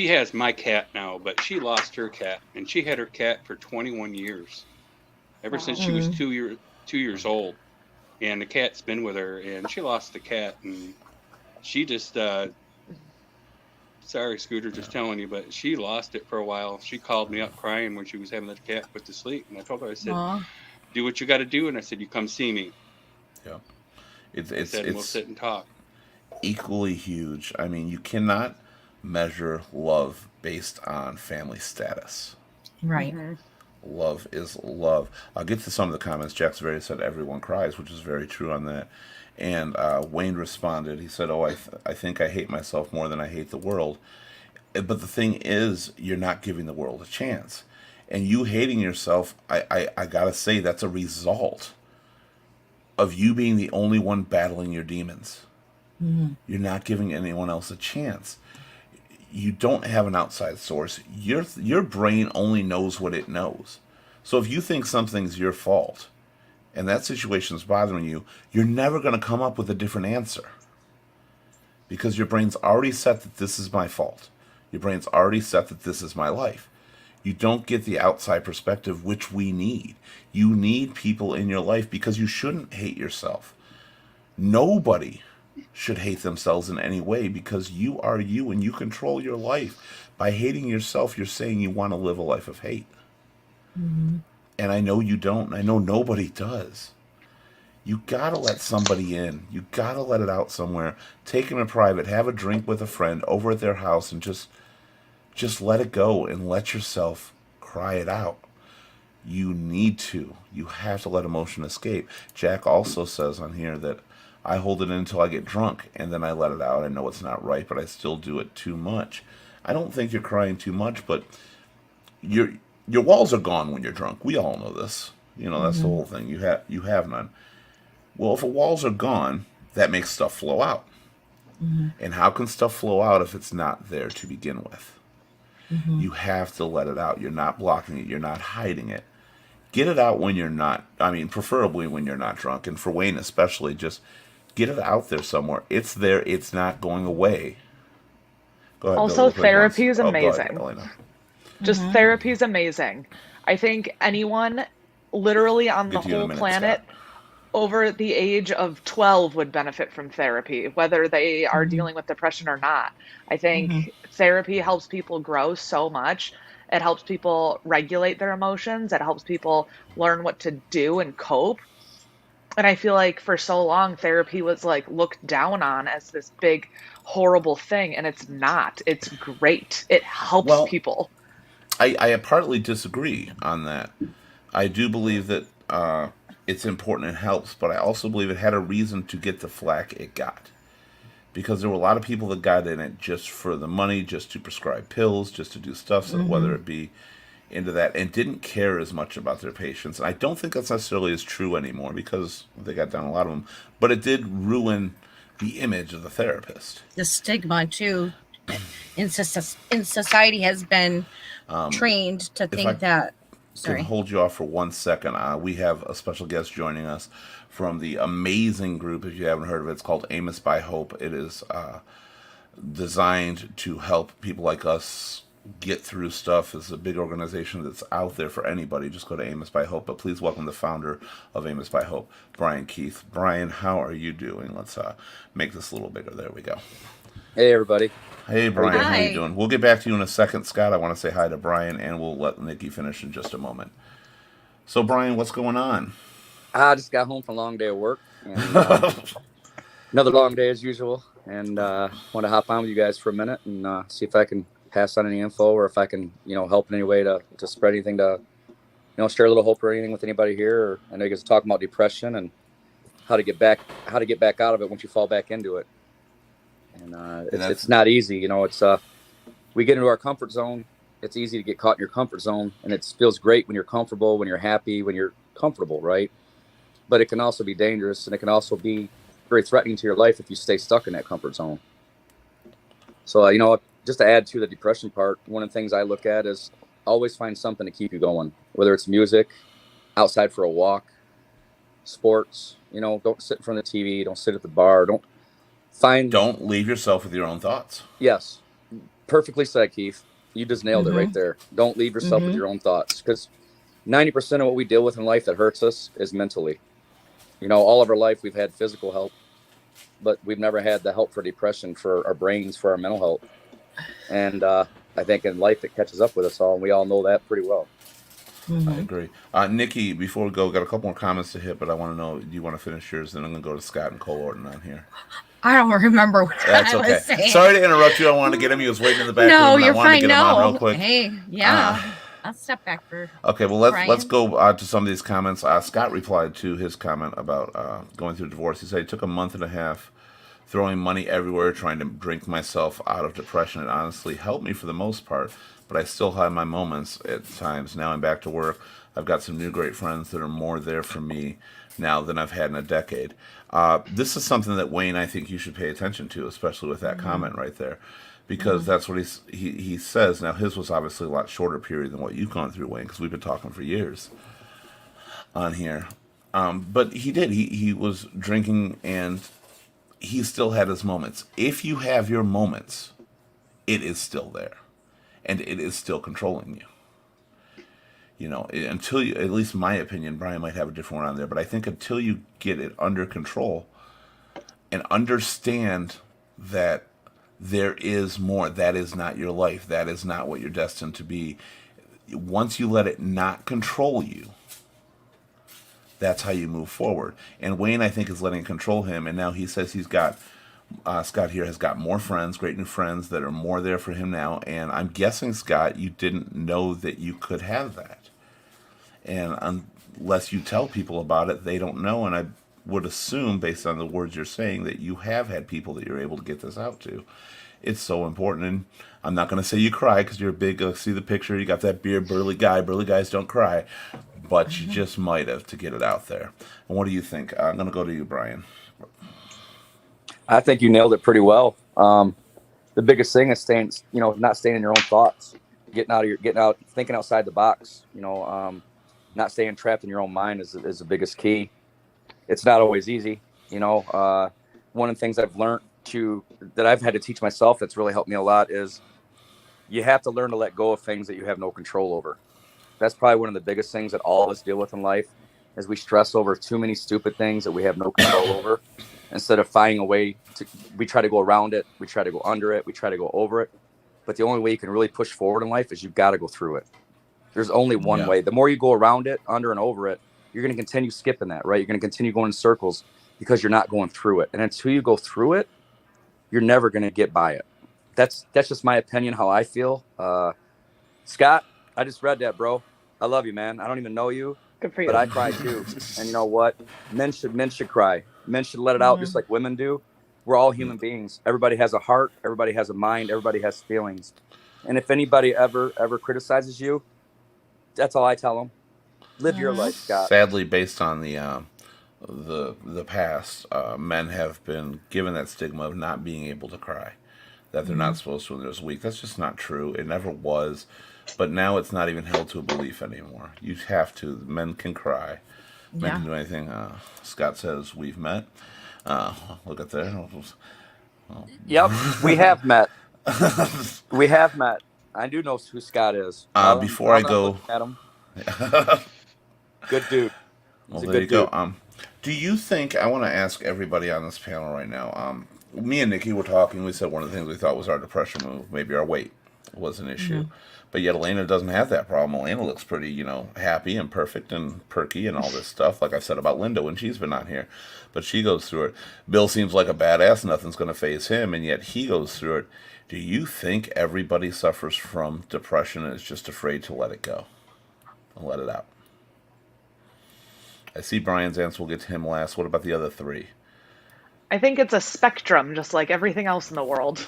has my cat now, but she lost her cat, and she had her cat for 21 years, ever since she was 2 years old. And the cat's been with her, and she lost the cat, and she just sorry, Scooter, just telling you, but she lost it for a while. She called me up crying when she was having the cat put to sleep, and I told her, I said, Aw. do what you got to do, and I said, you come see me. Yeah, it's I said, and we'll it's sit and talk. equally huge. I mean, you cannot measure love based on family status. Right. Love is love. I'll get to some of the comments. Jack's very said everyone cries, which is very true on that. And Wayne responded. He said, "Oh, I think I hate myself more than I hate the world." But the thing is, you're not giving the world a chance. And you hating yourself, I gotta say, that's a result of you being the only one battling your demons. You're not giving anyone else a chance. You don't have an outside source. Your brain only knows what it knows. So if you think something's your fault and that situation's bothering you, you're never going to come up with a different answer. Because your brain's already set that this is my fault. Your brain's already set that this is my life. You don't get the outside perspective, which we need. You need people in your life because you shouldn't hate yourself. Nobody should hate themselves in any way because you are you and you control your life. By hating yourself, you're saying you want to live a life of hate. And I know you don't. I know nobody does. You gotta let somebody in. You gotta let it out somewhere. Take them in private. Have a drink with a friend over at their house and just let it go and let yourself cry it out. You need to. You have to let emotion escape. Jack also says on here that I hold it in until I get drunk and then I let it out. I know it's not right, but I still do it too much. I don't think you're crying too much, but your walls are gone when you're drunk. We all know this. You know, that's the whole thing. You have none. Well, if the walls are gone, that makes stuff flow out. And how can stuff flow out if it's not there to begin with? You have to let it out. You're not blocking it. You're not hiding it. Get it out when you're not, I mean, preferably when you're not drunk. And for Wayne especially, just get it out there somewhere. It's there. It's not going away. Go ahead. Also, therapy is Go amazing. ahead, Elena. Just therapy is amazing. I think anyone literally on the Get to you in a whole minute, planet Scott. over the age of 12 would benefit from therapy, whether they are dealing with depression or not. I think therapy helps people grow so much. It helps people regulate their emotions. It helps people learn what to do and cope. And I feel like for so long, therapy was like looked down on as this big, horrible thing. And it's not. It's great. It helps Well, people. I partly disagree on that. I do believe that it's important and helps, but I also believe it had a reason to get the flack it got. Because there were a lot of people that got in it just for the money, just to prescribe pills, just to do stuff, so whether it be into that, and didn't care as much about their patients. And I don't think that's necessarily as true anymore because they got down a lot of them. But it did ruin the image of the therapist. The stigma too in society has been trained to I think that. Can Sorry. hold you off for 1 second. We have a special guest joining us from the amazing group. If you haven't heard of it, it's called Amos by Hope. It is designed to help people like us get through stuff. It's a big organization that's out there for anybody. Just go to Amos by Hope. But please welcome the founder of Amos by Hope, Brian Keith. Brian, how are you doing? Let's make this a little bigger. There we go. Hey, everybody. Hey, Brian, how Hi. you doing? We'll get back to you in a second, Scott. I want to say hi to Brian, and we'll let Nikki finish in just a moment. So, Brian, what's going on? I just got home from a long day of work. And, another long day as usual. And want to hop on with you guys for a minute and see if I can pass on any info or if I can, help in any way to spread anything to, share a little hope or anything with anybody here. Or I know you guys are talking about depression and how to get back out of it once you fall back into it. And it's not easy, it's we get into our comfort zone. It's easy to get caught in your comfort zone, and it feels great when you're comfortable, when you're happy, when you're comfortable, right? But it can also be dangerous, and it can also be very threatening to your life if you stay stuck in that comfort zone. So, just to add to the depression part, one of the things I look at is always find something to keep you going, whether it's music, outside for a walk, sports, don't sit in front of the TV, don't sit at the bar, don't leave yourself with your own thoughts. Yes. Perfectly said, Keith. You just nailed it right there. Don't leave yourself with your own thoughts, because 90% of what we deal with in life that hurts us is mentally. All of our life we've had physical help, but we've never had the help for depression, for our brains, for our mental health. And I think in life it catches up with us all, and we all know that pretty well. I agree. Nikki, before we go, got a couple more comments to hit, but I want to know, do you want to finish yours? Then I'm going to go to Scott and Cole Orton on here. I don't remember what That's I okay. was saying. Sorry to interrupt you. I wanted to get him. He was waiting in the back No, room. you're I wanted fine. to get him on real No. quick. Hey, yeah. I'll step back for. Okay, well, let's Brian. go to some of these comments. Scott replied to his comment about going through divorce. He said he took a month and a half throwing money everywhere, trying to drink myself out of depression. It honestly helped me for the most part, but I still have my moments at times. Now I'm back to work. I've got some new great friends that are more there for me now than I've had in a decade. This is something that Wayne, I think you should pay attention to, especially with that comment right there, because that's what he says. Now his was obviously a lot shorter period than what you've gone through, Wayne, because we've been talking for years on here. But he was drinking and he still had his moments. If you have your moments, it is still there, and it is still controlling you. Until you, at least in my opinion, Brian might have a different one on there, but I think until you get it under control and understand that there is more, that is not your life, that is not what you're destined to be. Once you let it not control you, that's how you move forward. And Wayne, I think, is letting it control him, and now he says he's got Scott here has got more friends, great new friends that are more there for him now. And I'm guessing, Scott, you didn't know that you could have that. And unless you tell people about it, they don't know. And I would assume, based on the words you're saying, that you have had people that you're able to get this out to. It's so important. And I'm not going to say you cry because you're a big, see the picture, you got that beard, burly guy. Burly guys don't cry. But you just might have to get it out there. And what do you think? I'm going to go to you, Brian. I think you nailed it pretty well. The biggest thing is not staying in your own thoughts, getting out, thinking outside the box. Not staying trapped in your own mind is the biggest key. It's not always easy. One of the things I've learned that I've had to teach myself that's really helped me a lot is you have to learn to let go of things that you have no control over. That's probably one of the biggest things that all of us deal with in life is we stress over too many stupid things that we have no control over. Instead of finding a way we try to go around it, we try to go under it, we try to go over it. But the only way you can really push forward in life is you've got to go through it. There's only one way. The more you go around it, under and over it, you're going to continue skipping that, right? You're going to continue going in circles because you're not going through it. And until you go through it, you're never going to get by it. That's just my opinion, how I feel. Scott, I just read that, bro. I love you, man. I don't even know you. Good for you. But I cry too. And you know what? Men should cry. Men should let it out just like women do. We're all human beings. Everybody has a heart. Everybody has a mind. Everybody has feelings. And if anybody ever criticizes you, that's all I tell them. Live your life, Scott. Sadly, based on the past, men have been given that stigma of not being able to cry, that they're not supposed to when they're weak. That's just not true. It never was. But now it's not even held to a belief anymore. You have to. Men can cry. Men can do anything. Scott says, we've met. Look at there. Yep, we have met. We have met. I do know who Scott is. Before I go... At him. Good dude. Well, there you go. Do you think... I want to ask everybody on this panel right now. Me and Nikki were talking. We said one of the things we thought was our depression move. Maybe our weight was an issue. But yet Elena doesn't have that problem. Elena looks pretty, happy and perfect and perky and all this stuff, like I said about Linda when she's been on here. But she goes through it. Bill seems like a badass. Nothing's going to faze him, and yet he goes through it. Do you think everybody suffers from depression and is just afraid to let it go and let it out? I see Brian's answer. We'll get to him last. What about the other three? I think it's a spectrum, just like everything else in the world.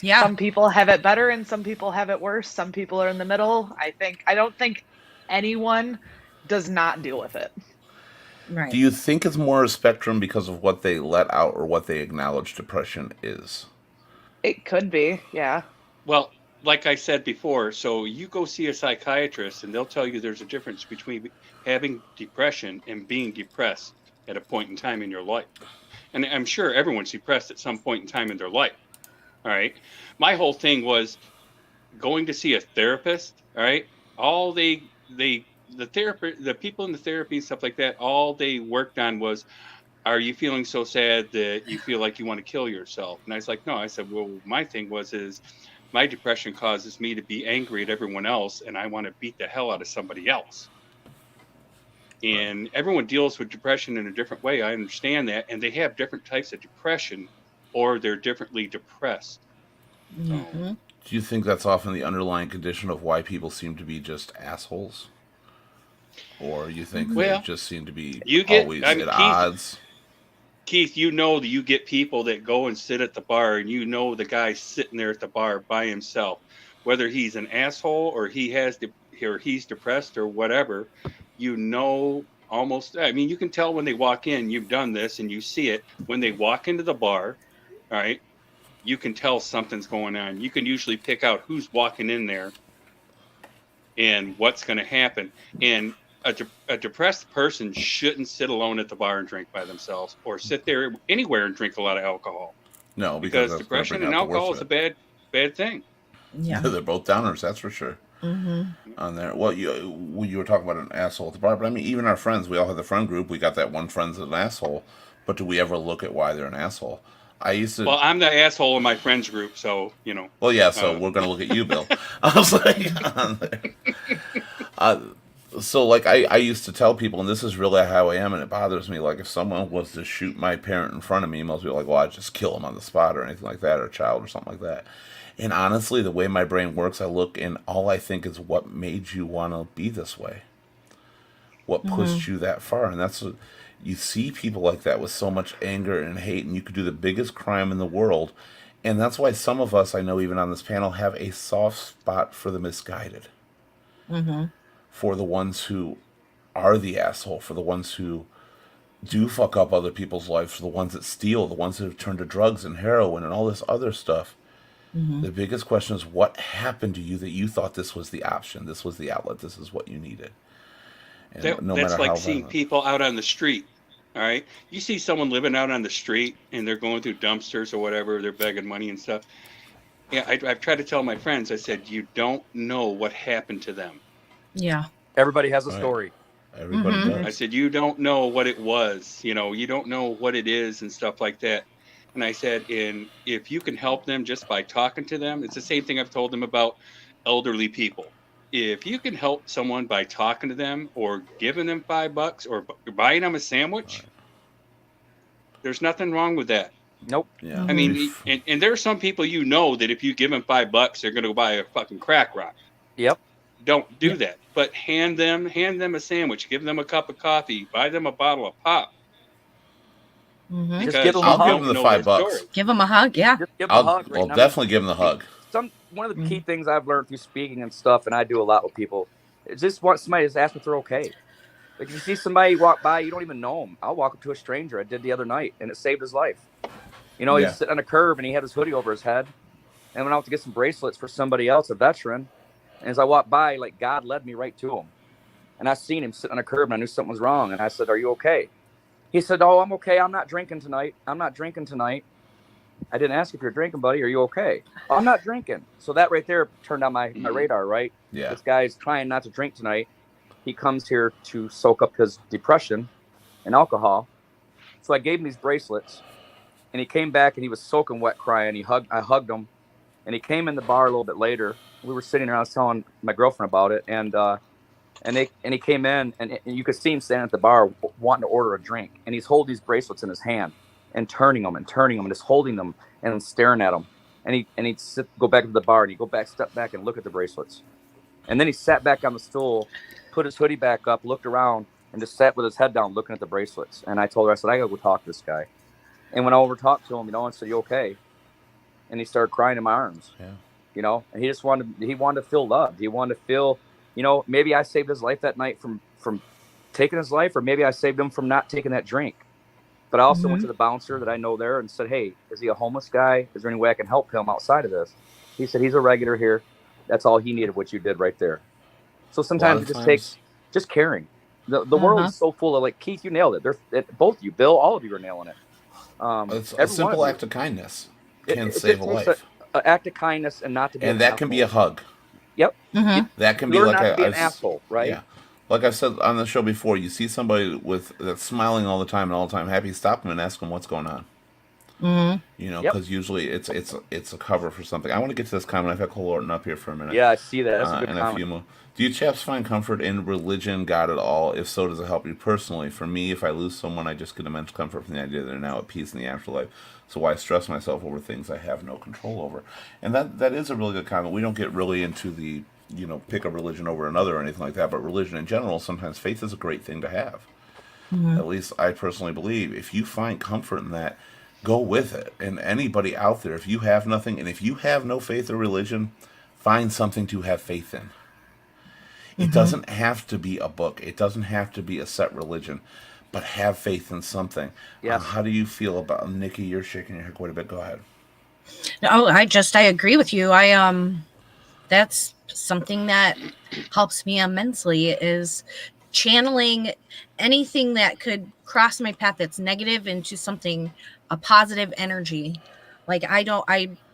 Yeah. Some people have it better and some people have it worse. Some people are in the middle. I don't think anyone does not deal with it. Right. Do you think it's more a spectrum because of what they let out or what they acknowledge depression is? It could be, yeah. Well, like I said before, so you go see a psychiatrist and they'll tell you there's a difference between having depression and being depressed at a point in time in your life. And I'm sure everyone's depressed at some point in time in their life. All right. My whole thing was going to see a therapist. All right. All the people in the therapy and stuff like that, all they worked on was, are you feeling so sad that you feel like you want to kill yourself? And I was like, no. I said, well, my thing is my depression causes me to be angry at everyone else, and I want to beat the hell out of somebody else. And everyone deals with depression in a different way. I understand that. And they have different types of depression, or they're differently depressed. Mm-hmm. Do you think that's often the underlying condition of why people seem to be just assholes? Or you think they just seem to be always at odds? Keith, you know that you get people that go and sit at the bar, and you know the guy's sitting there at the bar by himself, whether he's an asshole or he's depressed or whatever. You know, almost. I mean, you can tell when they walk in. You've done this, and you see it when they walk into the bar. All right, you can tell something's going on. You can usually pick out who's walking in there and what's going to happen. And a depressed person shouldn't sit alone at the bar and drink by themselves, or sit there anywhere and drink a lot of alcohol, No, because that's going to depression bring and out the alcohol worst is of a it. bad thing. Yeah. They're both downers, that's for sure. On there, well, you were talking about an asshole at the bar, but I mean, even our friends, we all have the friend group. We got that one friend's an asshole, but do we ever look at why they're an asshole? I used to. Well, I'm the asshole in my friends group, so Well, yeah, so we're gonna look at you, Bill. I was like, on there. So like I used to tell people, and this is really how I am, and it bothers me. Like if someone was to shoot my parent in front of me, most people are like, well, I'd just kill him on the spot or anything like that, or a child or something like that. And honestly, the way my brain works, I look and all I think is what made you want to be this way, what pushed you that far, and that's what you see people like that with so much anger and hate, and you could do the biggest crime in the world, and that's why some of us, I know, even on this panel, have a soft spot for the misguided, for the ones who are the asshole, for the ones who do fuck up other people's lives, for the ones that steal, the ones that have turned to drugs and heroin and all this other stuff. The biggest question is what happened to you that you thought this was the option, this was the outlet, this is what you needed. And no that's matter like how seeing violent. people out on the street. All right, you see someone living out on the street and they're going through dumpsters or whatever, they're begging money and stuff. Yeah, I've tried to tell my friends. I said, you don't know what happened to them. Yeah. Everybody has a Right. story. Everybody Mhm. I does. said, you don't know what it was. You don't know what it is and stuff like that. And I said, and if you can help them just by talking to them, it's the same thing I've told them about elderly people. If you can help someone by talking to them or giving them $5 or buying them a sandwich, there's nothing wrong with that. Nope. Yeah. I mean, and there are some people that if you give them $5, they're going to buy a fucking crack rock. Yep. Don't do that. But hand them a sandwich, give them a cup of coffee, buy them a bottle of pop. Mhm. Just Because give them a I'll you give hug. them don't the know $5. their story. Give them a hug. Yeah. Just give them a hug. Well, Right? definitely give them the hug. One of the key things I've learned through speaking and stuff, and I do a lot with people, is just want somebody to just ask if they're okay. Like if you see somebody walk by, you don't even know them. I'll walk up to a stranger. I did the other night, and it saved his life. Yeah. He's sitting on a curb, and he had his hoodie over his head, and went out to get some bracelets for somebody else, a veteran. And as I walked by, like God led me right to him, and I seen him sitting on a curb, and I knew something was wrong. And I said, "Are you okay?" He said, "Oh, I'm okay. I'm not drinking tonight. I'm not drinking tonight." I didn't ask if you're drinking, buddy. Are you okay? "Oh, I'm not drinking." So that right there turned on my radar, right? Yeah. This guy's trying not to drink tonight. He comes here to soak up his depression and alcohol. So I gave him these bracelets, and he came back and he was soaking wet crying. I hugged him, and he came in the bar a little bit later. We were sitting there, I was telling my girlfriend about it, and he came in, and you could see him standing at the bar wanting to order a drink, and he's holding these bracelets in his hand and turning them and just holding them and staring at them. And he'd go back to the bar, and he'd step back and look at the bracelets. And then he sat back on the stool, put his hoodie back up, looked around, and just sat with his head down looking at the bracelets. And I told her, I said, I gotta go talk to this guy. And when I over talked to him, I said, "You okay?" And he started crying in my arms. Yeah. And he wanted to feel loved. He wanted to feel, maybe I saved his life that night from taking his life, or maybe I saved him from not taking that drink. But I also went to the bouncer that I know there and said, "Hey, is he a homeless guy? Is there any way I can help him outside of this?" He said, "He's a regular here. That's all he needed, what you did right there." So sometimes it just takes just caring. The world is so full of, like, Keith, you nailed it. Both of you, Bill, all of you are nailing it. It's a simple act of kindness can save a life. An act of kindness, and not to be And that can be a hug. Yep. That can be Learn like not to be an asshole, right? Yeah. Like I've said on the show before, you see somebody that's smiling all the time and all the time happy, stop them and ask them what's going on. Because usually it's a cover for something. I want to get to this comment. I've had Cole Orton up here for a minute. Yeah, I see that. That's a good and comment. a few more. Do you chaps find comfort in religion, God at all? If so, does it help you personally? For me, if I lose someone, I just get immense comfort from the idea that they're now at peace in the afterlife. So why stress myself over things I have no control over? And that is a really good comment. We don't get really into the, pick a religion over another or anything like that, but religion in general, sometimes faith is a great thing to have. Mhm. At least I personally believe if you find comfort in that, go with it. And anybody out there, if you have nothing and if you have no faith or religion, find something to have faith in. It Mhm. doesn't have to be a book. It doesn't have to be a set religion, but have faith in something. Yes. How do you feel about Nikki? You're shaking your head quite a bit. Go ahead. No, I agree with you. That's something that helps me immensely is channeling anything that could cross my path that's negative into something a positive energy. Like I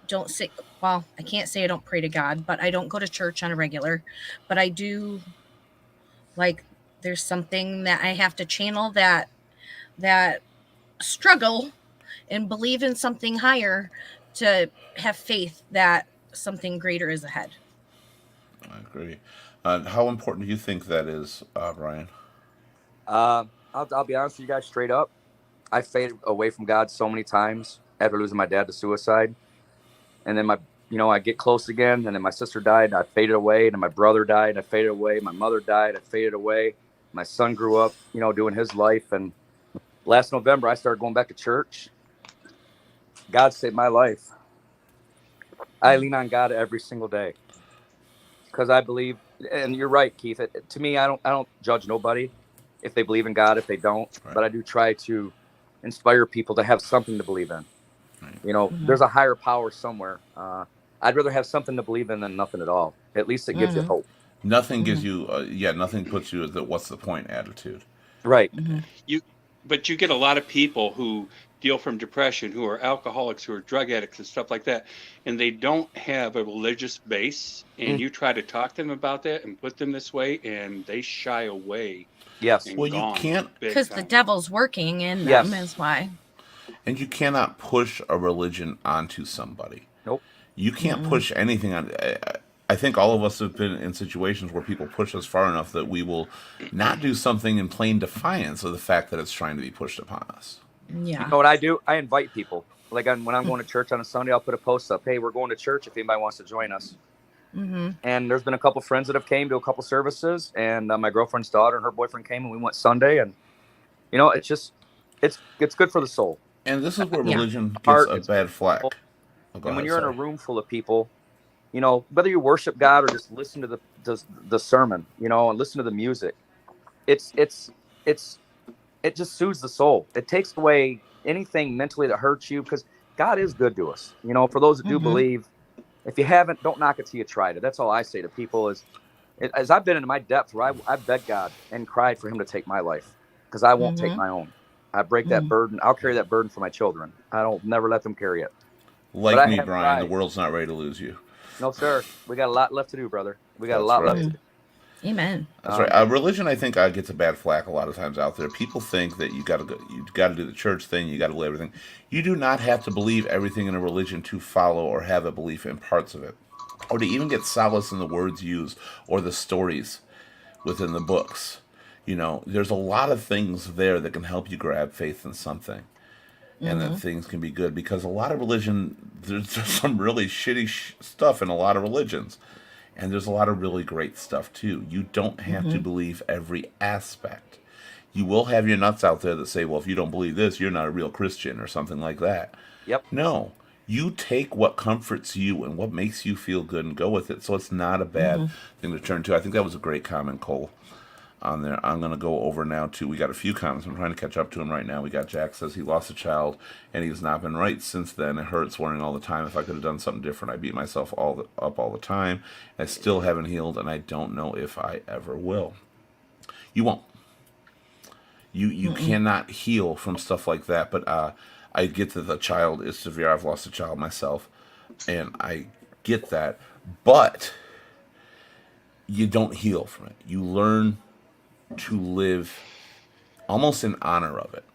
don't say, well, I can't say I don't pray to God, but I don't go to church on a regular, but I do, like, there's something that I have to channel, that struggle and believe in something higher, to have faith that something greater is ahead. I agree. How important do you think that is, Brian? I'll be honest with you guys straight up. I faded away from God so many times after losing my dad to suicide, and then I get close again, and then my sister died, I faded away, and then my brother died, I faded away, my mother died, I faded away. My son grew up, doing his life, and last November I started going back to church. God saved my life. I lean on God every single day because I believe, and you're right, Keith. To me, I don't judge nobody if they believe in God, if they don't, Right. but I do try to inspire people to have something to believe in. Right. Mhm. There's a higher power somewhere. I'd rather have something to believe in than nothing at all. At least it gives you Mhm. hope. Nothing gives Mhm. you, nothing puts you at the what's the point attitude. Right. Mhm. You, but you get a lot of people who deal from depression, who are alcoholics, who are drug addicts and stuff like that, and they don't have a religious base. And Mm, you try to talk to them about that and put them this way, and they shy away yes. Well, and you gone can't, big Because the time. devil's working in them Yes. is why. and you cannot push a religion onto somebody. Nope. You can't Mm-mm. push anything on. I think all of us have been in situations where people push us far enough that we will not do something in plain defiance of the fact that it's trying to be pushed upon us. You Yeah. know what I do? I invite people. Like when I'm going to church on a Sunday, I'll put a post up. Hey, we're going to church if anybody wants to join us. Mm-hmm. And there's been a couple friends that have came to a couple services, and my girlfriend's daughter and her boyfriend came, and we went Sunday, and it's just it's good for the soul. And this is where Yeah. religion gets Heart, a it's good bad for the soul. flack. Oh, go And when ahead. you're in a Sorry. room full of people, whether you worship God or just listen to the sermon, and listen to the music, it's it's it's it just soothes the soul. It takes away anything mentally that hurts you because God is good to us. For those that do Mm-hmm. believe, if you haven't, don't knock it till you tried it. That's all I say to people is, as I've been into my depth where I begged God and cried for him to take my life because I won't take Mm-hmm. my own. I break that Mm-hmm. burden. I'll carry that burden for my children. I don't never let them carry it. But Like I me, have Brian, the cried. world's not ready to lose you. No, sir. We got a lot left to do, brother. We got a That's lot right. left to Mm. do. Amen. That's right. Um, Religion, I think, gets a bad flack a lot of times out there. People think that you got to do the church thing, you got to believe everything. You do not have to believe everything in a religion to follow or have a belief in parts of it, or to even get solace in the words used or the stories within the books. There's a lot of things there that can help you grab faith in something, and that Mm-hmm. things can be good because a lot of religion, there's some really shitty stuff in a lot of religions. And there's a lot of really great stuff too. You don't have to Mm-hmm. believe every aspect. You will have your nuts out there that say, well, if you don't believe this, you're not a real Christian or something like that. yep. No. You take what comforts you and what makes you feel good and go with it. So it's not a bad Mm-hmm. thing to turn to. I think that was a great comment, Cole, on there. I'm going to go over now to, we got a few comments. I'm trying to catch up to him right now. We got Jack says he lost a child and he's not been right since then. It hurts, worrying all the time. If I could have done something different, I beat myself up all the time. I still haven't healed and I don't know if I ever will. You won't. You Mm-mm. cannot heal from stuff like that. But I get that the child is severe. I've lost a child myself, and I get that. But you don't heal from it. You learn to live almost in honor of it.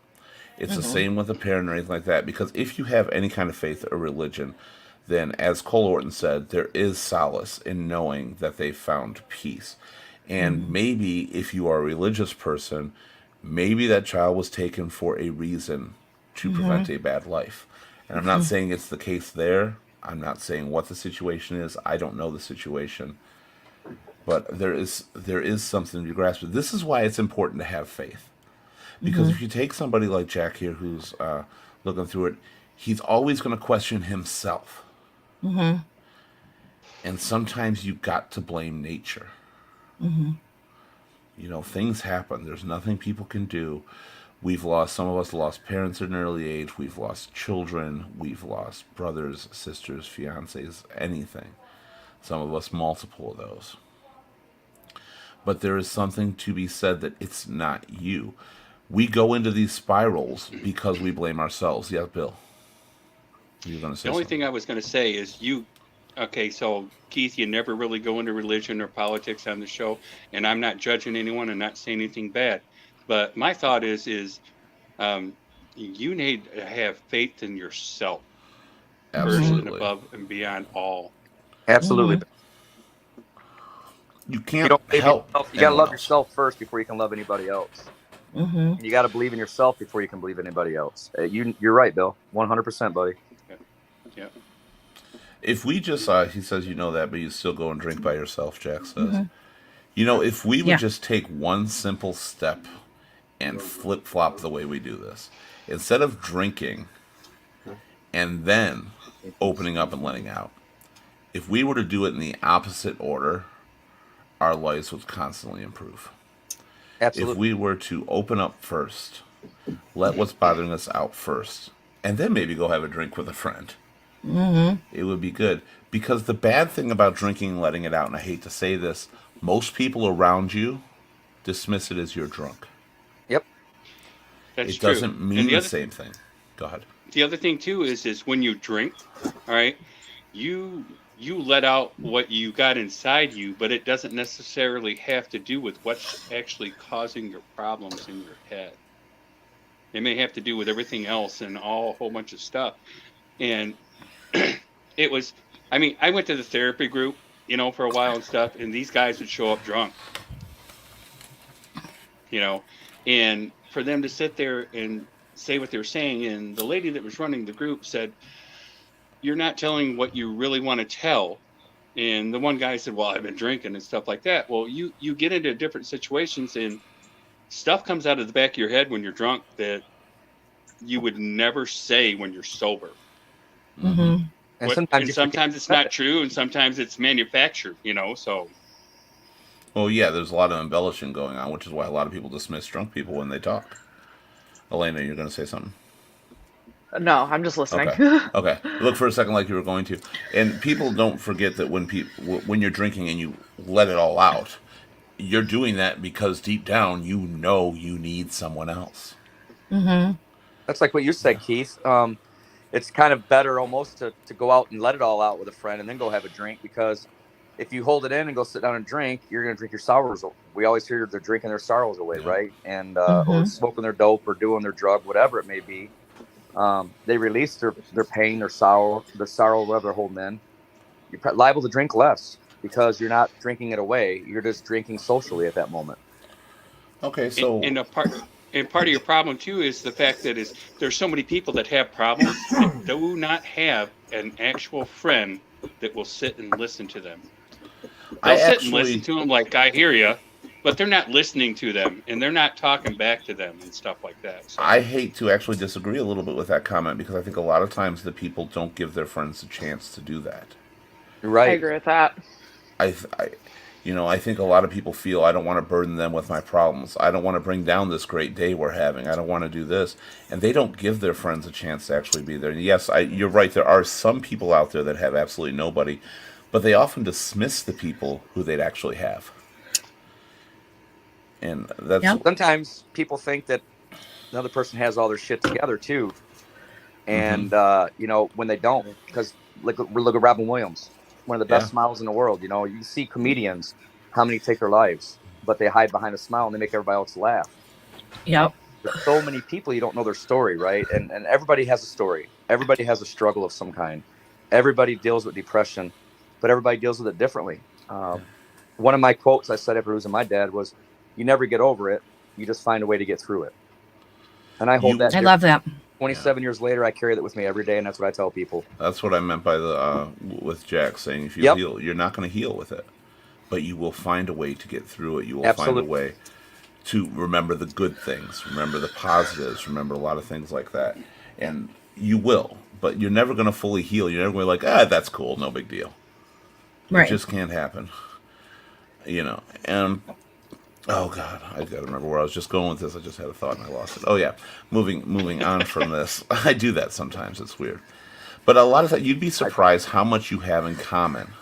It's the Mm-hmm. same with a parent or anything like that. Because if you have any kind of faith or religion, then as Cole Orton said, there is solace in knowing that they've found peace. And Mm-hmm. maybe if you are a religious person, maybe that child was taken for a reason to prevent Mm-hmm. a bad life. And I'm not saying it's the case there. I'm not saying what the situation is. I don't know the situation. But there is something to grasp. This is why it's important to have faith. Because if you take somebody like Jack here who's looking through it, he's always going to question himself. Mm-hmm. And sometimes you got to blame nature. Mm-hmm. You know, things happen. There's nothing people can do. Some of us lost parents at an early age. We've lost children. We've lost brothers, sisters, fiancés, anything. Some of us multiple of those. But there is something to be said that it's not you. We go into these spirals because we blame ourselves. Yes, Bill. You're going to say The only something. thing I was going to say is okay, so Keith, you never really go into religion or politics on the show, and I'm not judging anyone and not saying anything bad. But my thought is you need to have faith in yourself first and Absolutely. above and beyond all. Absolutely. Mm-hmm. You You can't don't believe in help yourself. You got to anyone love else. yourself first before you can love anybody else. Mm-hmm. And you got to believe in yourself before you can believe in anybody else. You're right, Bill. 100%, buddy. Yeah. If we just, he says, you know that, but you still go and drink by yourself, Jack says. Mm-hmm. You know, if we would Yeah. just take one simple step and flip flop the way we do this, instead of drinking and then opening up and letting out, if we were to do it in the opposite order, our lives would constantly improve. If Absolutely. we were to open up first, let what's bothering us out first, and then maybe go have a drink with a friend, Mm-hmm. it would be good. Because the bad thing about drinking and letting it out, and I hate to say this, most people around you dismiss it as you're drunk. Yep. That's It true. doesn't And mean the the other same thing. Go ahead. the other thing too is when you drink, all right, you let out what you got inside you, but it doesn't necessarily have to do with what's actually causing your problems in your head. It may have to do with everything else and a whole bunch of stuff. And it was, I mean, I went to the therapy group, for a while and stuff, and these guys would show up drunk, you know, and for them to sit there and say what they're saying, and the lady that was running the group said, "You're not telling what you really want to tell." And the one guy said, "Well, I've been drinking and stuff like that." Well, you get into different situations and stuff comes out of the back of your head when you're drunk that you would never say when you're sober. Mm-hmm. And sometimes And you forget. sometimes it's not true, and sometimes it's manufactured, so. Well, yeah, there's a lot of embellishing going on, which is why a lot of people dismiss drunk people when they talk. Elena, you're going to say something? No, I'm just listening. Okay. Okay. Look for a second like you were going to. And people don't forget that when you're drinking and you let it all out, you're doing that because deep down you know you need someone else. Mm-hmm. That's like what you said, Keith. It's kind of better almost to go out and let it all out with a friend and then go have a drink, because if you hold it in and go sit down and drink, you're going to drink your sorrows. We always hear they're drinking their sorrows away, Yeah. right? And Mm-hmm. or smoking their dope or doing their drug, whatever it may be. They release their pain, their sorrow, whatever they're holding in. You're liable to drink less because you're not drinking it away. You're just drinking socially at that moment. Okay, so And part of your problem too is the fact that there's so many people that have problems that do not have an actual friend that will sit and listen to them. I They'll sit and listen actually to them like, "I hear you," but they're not listening to them and they're not talking back to them and stuff like that. So. I hate to actually disagree a little bit with that comment, because I think a lot of times the people don't give their friends a chance to do that. You're I right. agree with that. I think a lot of people feel, I don't want to burden them with my problems. I don't want to bring down this great day we're having. I don't want to do this. And they don't give their friends a chance to actually be there. And yes, you're right. There are some people out there that have absolutely nobody, but they often dismiss the people who they'd actually have. And that's Yep. Sometimes people think that another person has all their shit together too, and when they don't, because look at Robin Williams, one of the best Yeah. smiles in the world. You see comedians, how many take their lives, but they hide behind a smile and they make everybody else laugh. Yep. There's so many people you don't know their story, right? And everybody has a story. Everybody has a struggle of some kind. Everybody deals with depression, but everybody deals with it differently. One of my quotes I said after losing my dad was, "You never get over it. You just find a way to get through it." And I hold that. I love that. 27 years later, I carry that with me every day, and that's what I tell people. That's what I meant by with Jack saying, if you Yep. heal, you're not going to heal with it, but you will find a way to get through it. You will Absolutely. find a way to remember the good things, remember the positives, remember a lot of things like that. And you will, but you're never going to fully heal. You're never going to be like, that's cool, no big deal. It Right. just can't happen. And oh God, I gotta remember where I was just going with this. I just had a thought and I lost it. Oh yeah, moving on from this. I do that sometimes. It's weird, but a lot of that you'd be surprised how much you have in common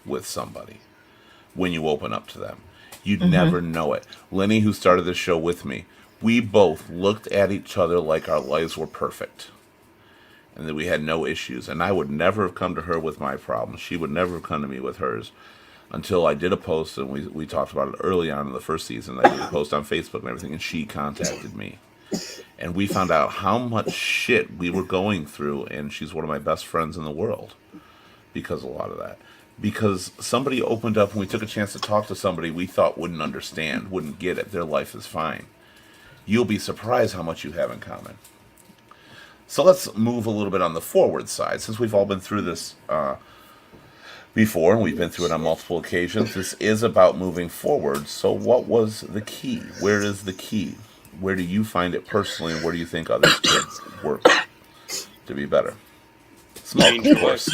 with somebody when you open up to them. You'd never know it. Lenny, who started this show with me, we both looked at each other like our lives were perfect, and that we had no issues. And I would never have come to her with my problems. She would never have come to me with hers. Until I did a post, and we talked about it early on in the first season. I did a post on Facebook and everything, and she contacted me. And we found out how much shit we were going through, and she's one of my best friends in the world because of a lot of that. Because somebody opened up, and we took a chance to talk to somebody we thought wouldn't understand, wouldn't get it. Their life is fine. You'll be surprised how much you have in common. So let's move a little bit on the forward side. Since we've all been through this before, and we've been through it on multiple occasions. This is about moving forward. So what was the key? Where is the key? Where do you find it personally, and where do you think others could work to be better? Smoke, of course.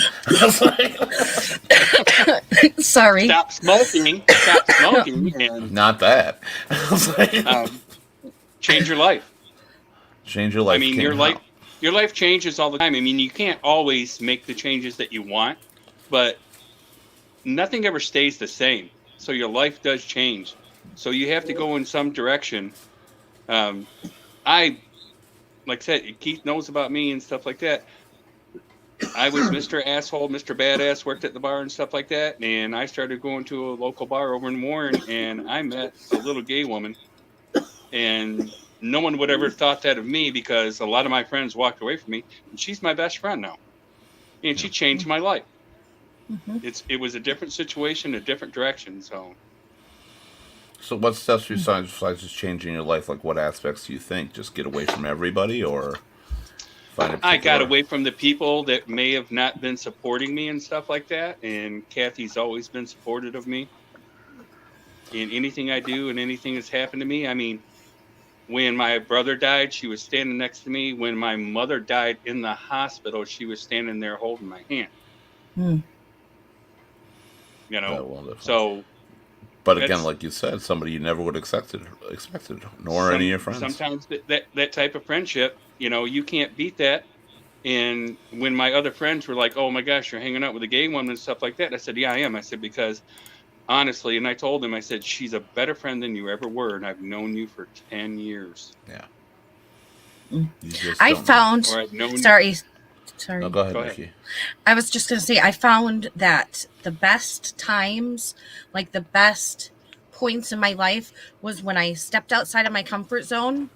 Sorry. Stop smoking. Stop smoking. And, Not that. change your life. Change your life. I mean, King, your life changes all the time. I mean, you can't always make the changes that you want, but nothing ever stays the same. So your life does change. So you have to go in some direction. Like I said, Keith knows about me and stuff like that. I was Mr. Asshole, Mr. Badass, worked at the bar and stuff like that. And I started going to a local bar over in Warren, and I met a little gay woman. And no one would ever thought that of me because a lot of my friends walked away from me. And she's my best friend now. And she changed my life. It was a different situation, a different direction. So what steps besides just changing your life? Like, what aspects do you think? Just get away from everybody, or find a I got away from the people that may have not been supporting me and stuff like that. And Kathy's always been supportive of me in anything I do and anything that's happened to me. I mean, when my brother died, she was standing next to me. When my mother died in the hospital, she was standing there holding my hand. So. But again, like you said, somebody you never would have expected, nor any of your friends. Sometimes that type of friendship, you can't beat that. And when my other friends were like, "Oh my gosh, you're hanging out with a gay woman and stuff like that," I said, "Yeah, I am." I said, because honestly, and I told him, I said, she's a better friend than you ever were, and I've known you for 10 years. Yeah. I found. Sorry. No, go ahead, Nikki. I was just going to say, I found that the best times, like the best points in my life, was when I stepped outside of my comfort zone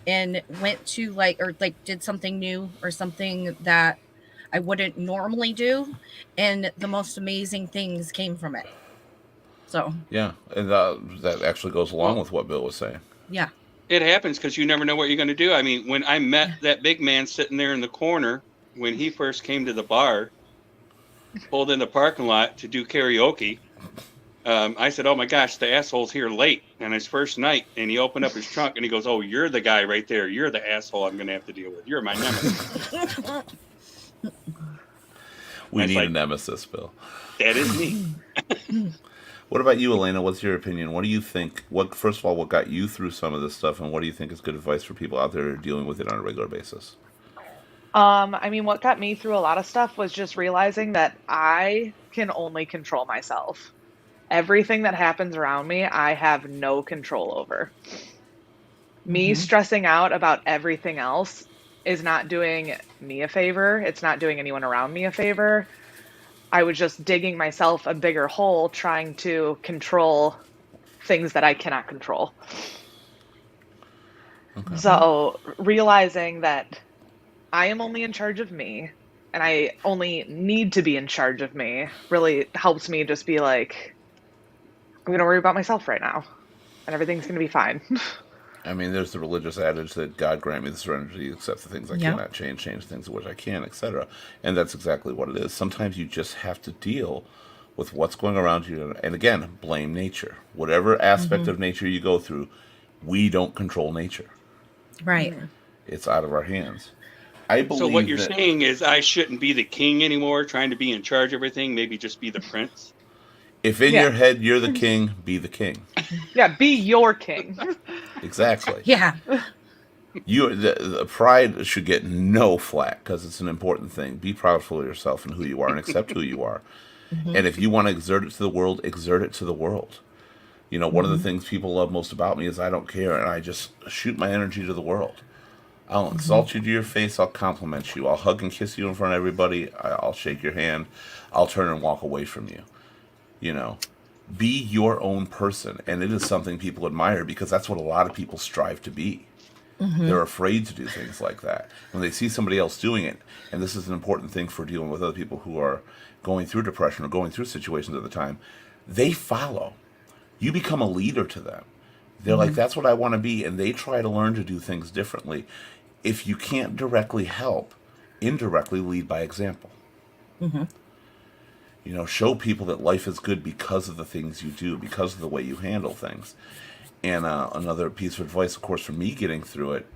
and went to did something new or something that I wouldn't normally do. And the most amazing things came from it. So. Yeah. And that actually goes along with what Bill was saying. Yeah. It happens because you never know what you're going to do. I mean, when I met that big man sitting there in the corner, when he first came to the bar, pulled in the parking lot to do karaoke, I said, "Oh my gosh, the asshole's here late." And his first night, and he opened up his trunk and he goes, "Oh, you're the guy right there. You're the asshole I'm going to have to deal with. You're my nemesis." We need a nemesis, Bill. That is me. What about you, Elena? What's your opinion? What do you think? First of all, what got you through some of this stuff, and what do you think is good advice for people out there dealing with it on a regular basis? I mean, what got me through a lot of stuff was just realizing that I can only control myself. Everything that happens around me, I have no control over. Me stressing out about everything else is not doing me a favor. It's not doing anyone around me a favor. I was just digging myself a bigger hole trying to control things that I cannot control. Okay. So realizing that I am only in charge of me, and I only need to be in charge of me, really helps me just be like, I'm going to worry about myself right now, and everything's going to be fine. I mean, there's the religious adage that God grant me the serenity to accept the things I cannot change the things which I can, etc. And that's exactly what it is. Sometimes you just have to deal with what's going around you. And again, blame nature. Whatever aspect of nature you go through, We don't control nature. Right. It's out of our hands. I So what believe you're that saying is I shouldn't be the king anymore, trying to be in charge of everything. Maybe just be the prince. if in Yeah. your head you're the king, be the king. Yeah, be your king. Exactly. Yeah. The pride should get no flack because it's an important thing. Be proudful of yourself and who you are, and accept who you are. Mm-hmm. And if you want to exert it to the world, exert it to the world. One of the Mm-hmm. things people love most about me is I don't care, and I just shoot my energy to the world. I'll Mm-hmm. insult you to your face. I'll compliment you. I'll hug and kiss you in front of everybody. I'll shake your hand. I'll turn and walk away from you. You know, be your own person, and it is something people admire because that's what a lot of people strive to be. Mm-hmm. They're afraid to do things like that when they see somebody else doing it. And this is an important thing for dealing with other people who are going through depression or going through situations at the time. They follow. You become a leader to them. They're like, Mm-hmm. that's what I want to be. And they try to learn to do things differently. If you can't directly help, indirectly lead by example. Mm-hmm. Show people that life is good because of the things you do, because of the way you handle things. And another piece of advice, of course, for me getting through it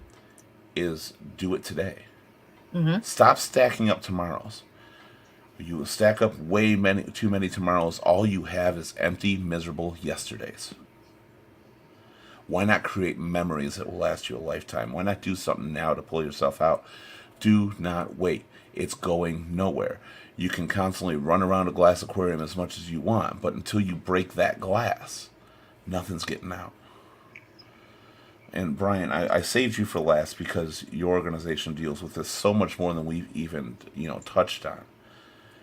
is do it today. Mm-hmm. Stop stacking up tomorrows. You stack up too many tomorrows. All you have is empty, miserable yesterdays. Why not create memories that will last you a lifetime? Why not do something now to pull yourself out? Do not wait. It's going nowhere. You can constantly run around a glass aquarium as much as you want, but until you break that glass, nothing's getting out. And Brian, I saved you for last because your organization deals with this so much more than we've even touched on.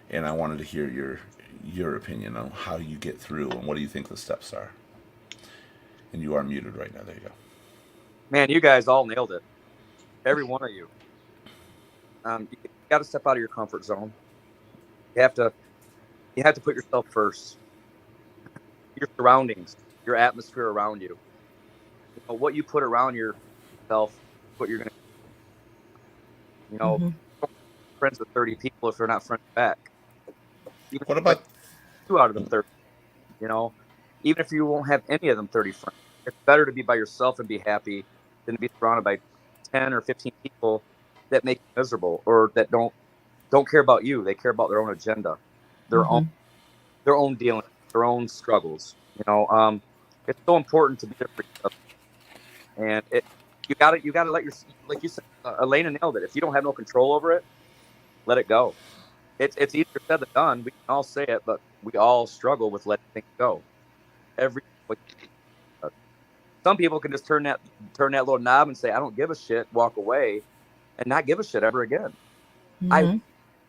And I wanted to hear your opinion on how you get through and what do you think the steps are. And you are muted right now. There you go. Man, you guys all nailed it. Every one of you. You got to step out of your comfort zone. You have to put yourself first. Your surroundings, your atmosphere around you. What you put around yourself, what you're going to, Mm-hmm. friends with 30 people if they're not friends back. Even What about 2 out of the 30, even if you won't have any of them 30 friends, it's better to be by yourself and be happy than to be surrounded by 10 or 15 people that make you miserable or that don't care about you. They care about their own agenda, their Mm-hmm. own dealings, their own struggles. It's so important to be there for yourself. And you gotta let like you said, Elena nailed it. If you don't have no control over it, let it go. It's easier said than done. We can all say it, but we all struggle with letting things go. Some people can just turn that little knob and say, "I don't give a shit," walk away, and not give a shit ever again. Mm-hmm.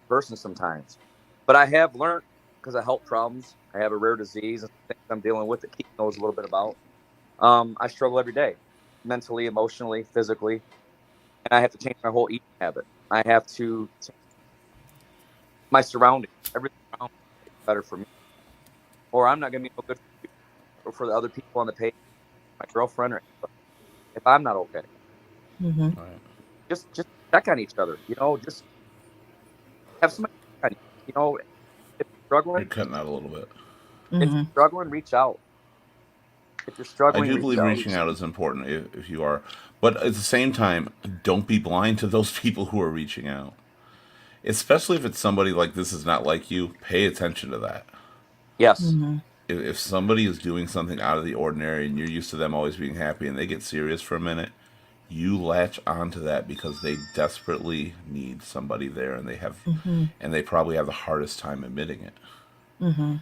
Person sometimes, but I have learned because of health problems. I have a rare disease and things I'm dealing with that Keith knows a little bit about. I struggle every day, mentally, emotionally, physically, and I have to change my whole eating habit. I have to change my surroundings, everything around me is better for me, or I'm not going to be no good for you or for the other people on the page, my girlfriend, or anybody, if I'm not okay. Mm-hmm. all right. Just check on each other. Just have somebody check on you. If you're You're struggling, cutting out a little bit. reach out. If you're I struggling, do reach believe out. reaching out is important if you are. But at the same time, don't be blind to those people who are reaching out. Especially if it's somebody like this is not like you, pay attention to that. Yes. Mm-hmm. If somebody is doing something out of the ordinary and you're used to them always being happy and they get serious for a minute, you latch onto that because they desperately need somebody there Mm-hmm. and they probably have the hardest time admitting it. Mm-hmm.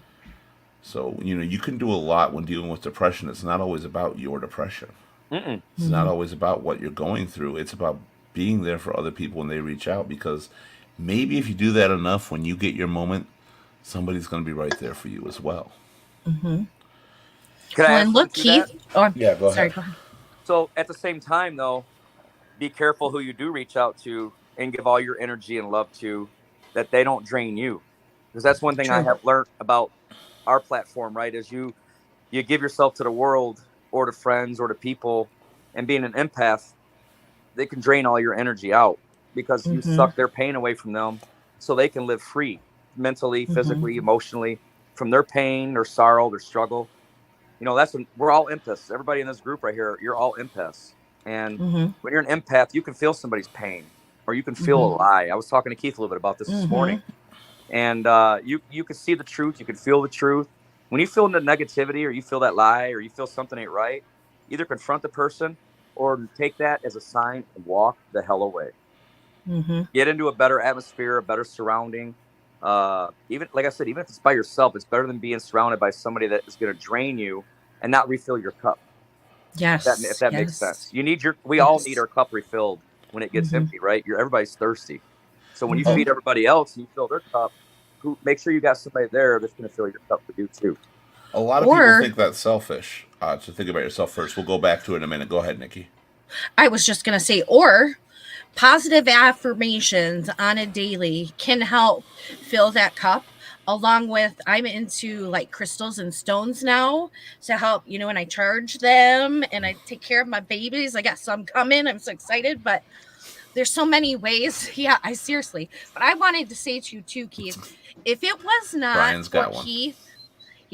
So, you can do a lot when dealing with depression. It's not always about your depression. Mm-mm. It's not always about what you're going through. It's about being there for other people when they reach out because maybe if you do that enough, when you get your moment, somebody's going to be right there for you as well. Mm-hmm. Can I Well, add and something look, to that? Keith. Or Yeah, go sorry, ahead. go ahead. So at the same time, though, be careful who you do reach out to and give all your energy and love to, that they don't drain you. Because that's one thing I True. have learned about our platform, right? Is you give yourself to the world or to friends or to people, and being an empath, they can drain all your energy out because you Mm-hmm. suck their pain away from them so they can live free mentally, Mm-hmm. physically, emotionally from their pain, their sorrow, their struggle. we're all empaths. Everybody in this group right here, you're all empaths. And Mm-hmm. when you're an empath, you can feel somebody's pain, or you can feel Mm-hmm. a lie. I was talking to Keith a little bit about this morning, and you can see the truth, you can feel the truth. When you feel the negativity, or you feel that lie, or you feel something ain't right, either confront the person or take that as a sign and walk the hell away. Mm-hmm. Get into a better atmosphere, a better surrounding. Even like I said, even if it's by yourself, it's better than being surrounded by somebody that is going to drain you and not refill your cup. Yes. If that makes sense. We all need our cup refilled when it gets empty, right? Everybody's thirsty. So when you feed everybody else and you fill their cup, make sure you got somebody there that's going to fill your cup for you too. A lot of people think that's selfish, to think about yourself first. We'll go back to it in a minute. Go ahead, Nikki. I was just going to say, or positive affirmations on a daily can help fill that cup, along with I'm into like crystals and stones now to help, and I charge them and I take care of my babies. I got some coming. I'm so excited, but there's so many ways. Yeah, but I wanted to say to you too, Keith, if it was not Brian's for got one. Keith,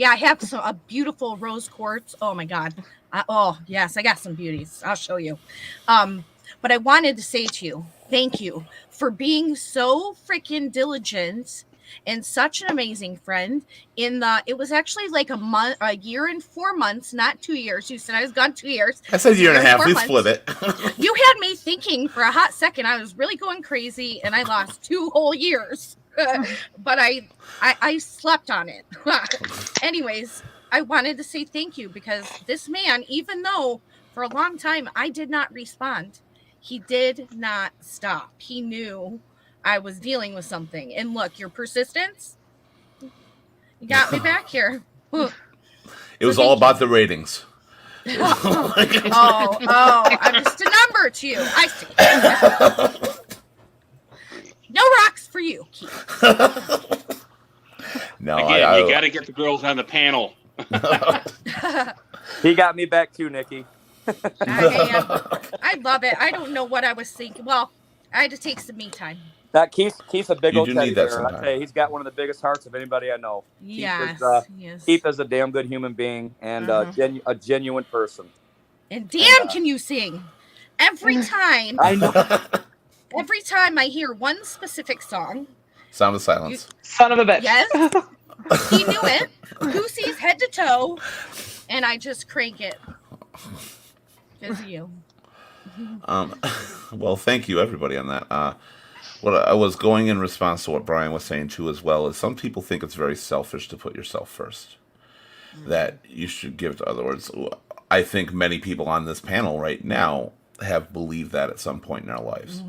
I have a beautiful rose quartz. Oh my God. Yes, I got some beauties. I'll show you. But I wanted to say to you, thank you for being so freaking diligent and such an amazing friend. It was actually like a year and 4 months, not 2 years. You said I was gone 2 years. I said year and a half. We split it. You had me thinking for a hot second. I was really going crazy, and I lost 2 whole years. But I slept on it. Anyways, I wanted to say thank you, because this man, even though for a long time I did not respond, he did not stop. He knew I was dealing with something. And look, your persistence, you got me back here. It was all about the ratings. I'm just a number to you. I see. No rocks for you, Keith. No, again, you got to get the girls on the panel. He got me back too, Nikki. I love it. I don't know what I was thinking. Well, I had to take some me time. Keith's a big old teddy bear. I tell you, he's got one of the biggest hearts of anybody I know. Yes. Keith is a damn good human being and a genuine person. And damn, can you sing? Every time. I know. Every time I hear one specific song. Sound of Silence. Son of a bitch. Yes. He knew it. Goosey's head to toe. And I just crank it. Because of you. Well, thank you, everybody, on that. What I was going in response to what Brian was saying, too, as well, is some people think it's very selfish to put yourself first. That you should give to others. I think many people on this panel right now have believed that at some point in their lives.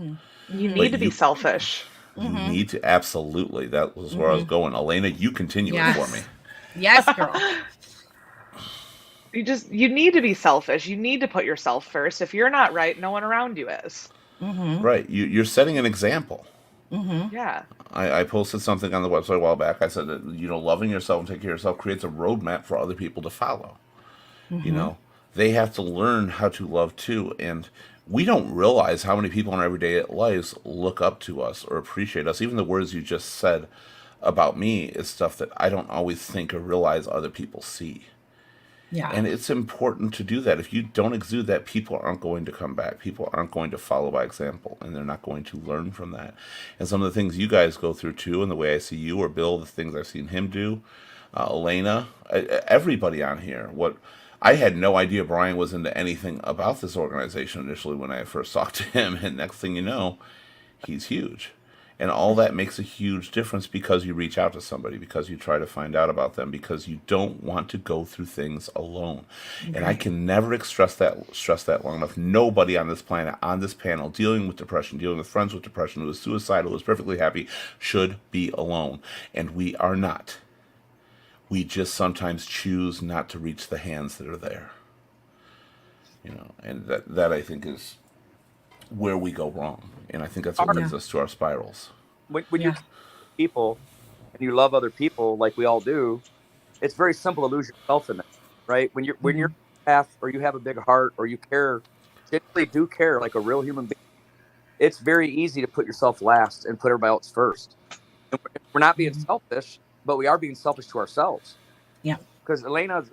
You need to be selfish. You need to, absolutely. That was where I was going. Elena, you continue it for me. Yes, girl. You need to be selfish. You need to put yourself first. If you're not right, no one around you is. Right. You're setting an example. Yeah. I posted something on the website a while back. I said that, loving yourself and taking care of yourself creates a roadmap for other people to follow. They have to learn how to love too. And we don't realize how many people in our everyday lives look up to us or appreciate us. Even the words you just said about me is stuff that I don't always think or realize other people see. Yeah. And it's important to do that. If you don't exude that, people aren't going to come back. People aren't going to follow by example, and they're not going to learn from that. And some of the things you guys go through, too, and the way I see you or Bill, the things I've seen him do, Elena, everybody on here. I had no idea Brian was into anything about this organization initially when I first talked to him, and next thing you know, he's huge. And all that makes a huge difference because you reach out to somebody, because you try to find out about them, because you don't want to go through things alone. Okay. And I can never stress that long enough. Nobody on this planet, on this panel, dealing with depression, dealing with friends with depression, who is suicidal, who is perfectly happy, should be alone. And we are not. We just sometimes choose not to reach the hands that are there. And that I think is where we go wrong. And I think that's what leads us to our spirals. When you people and you love other people like we all do, it's very simple to lose yourself in that, right? When you're path or you have a big heart or you care, generally do care like a real human being, it's very easy to put yourself last and put everybody else first. And we're not being selfish, but we are being selfish to ourselves. Yeah. Because Elena,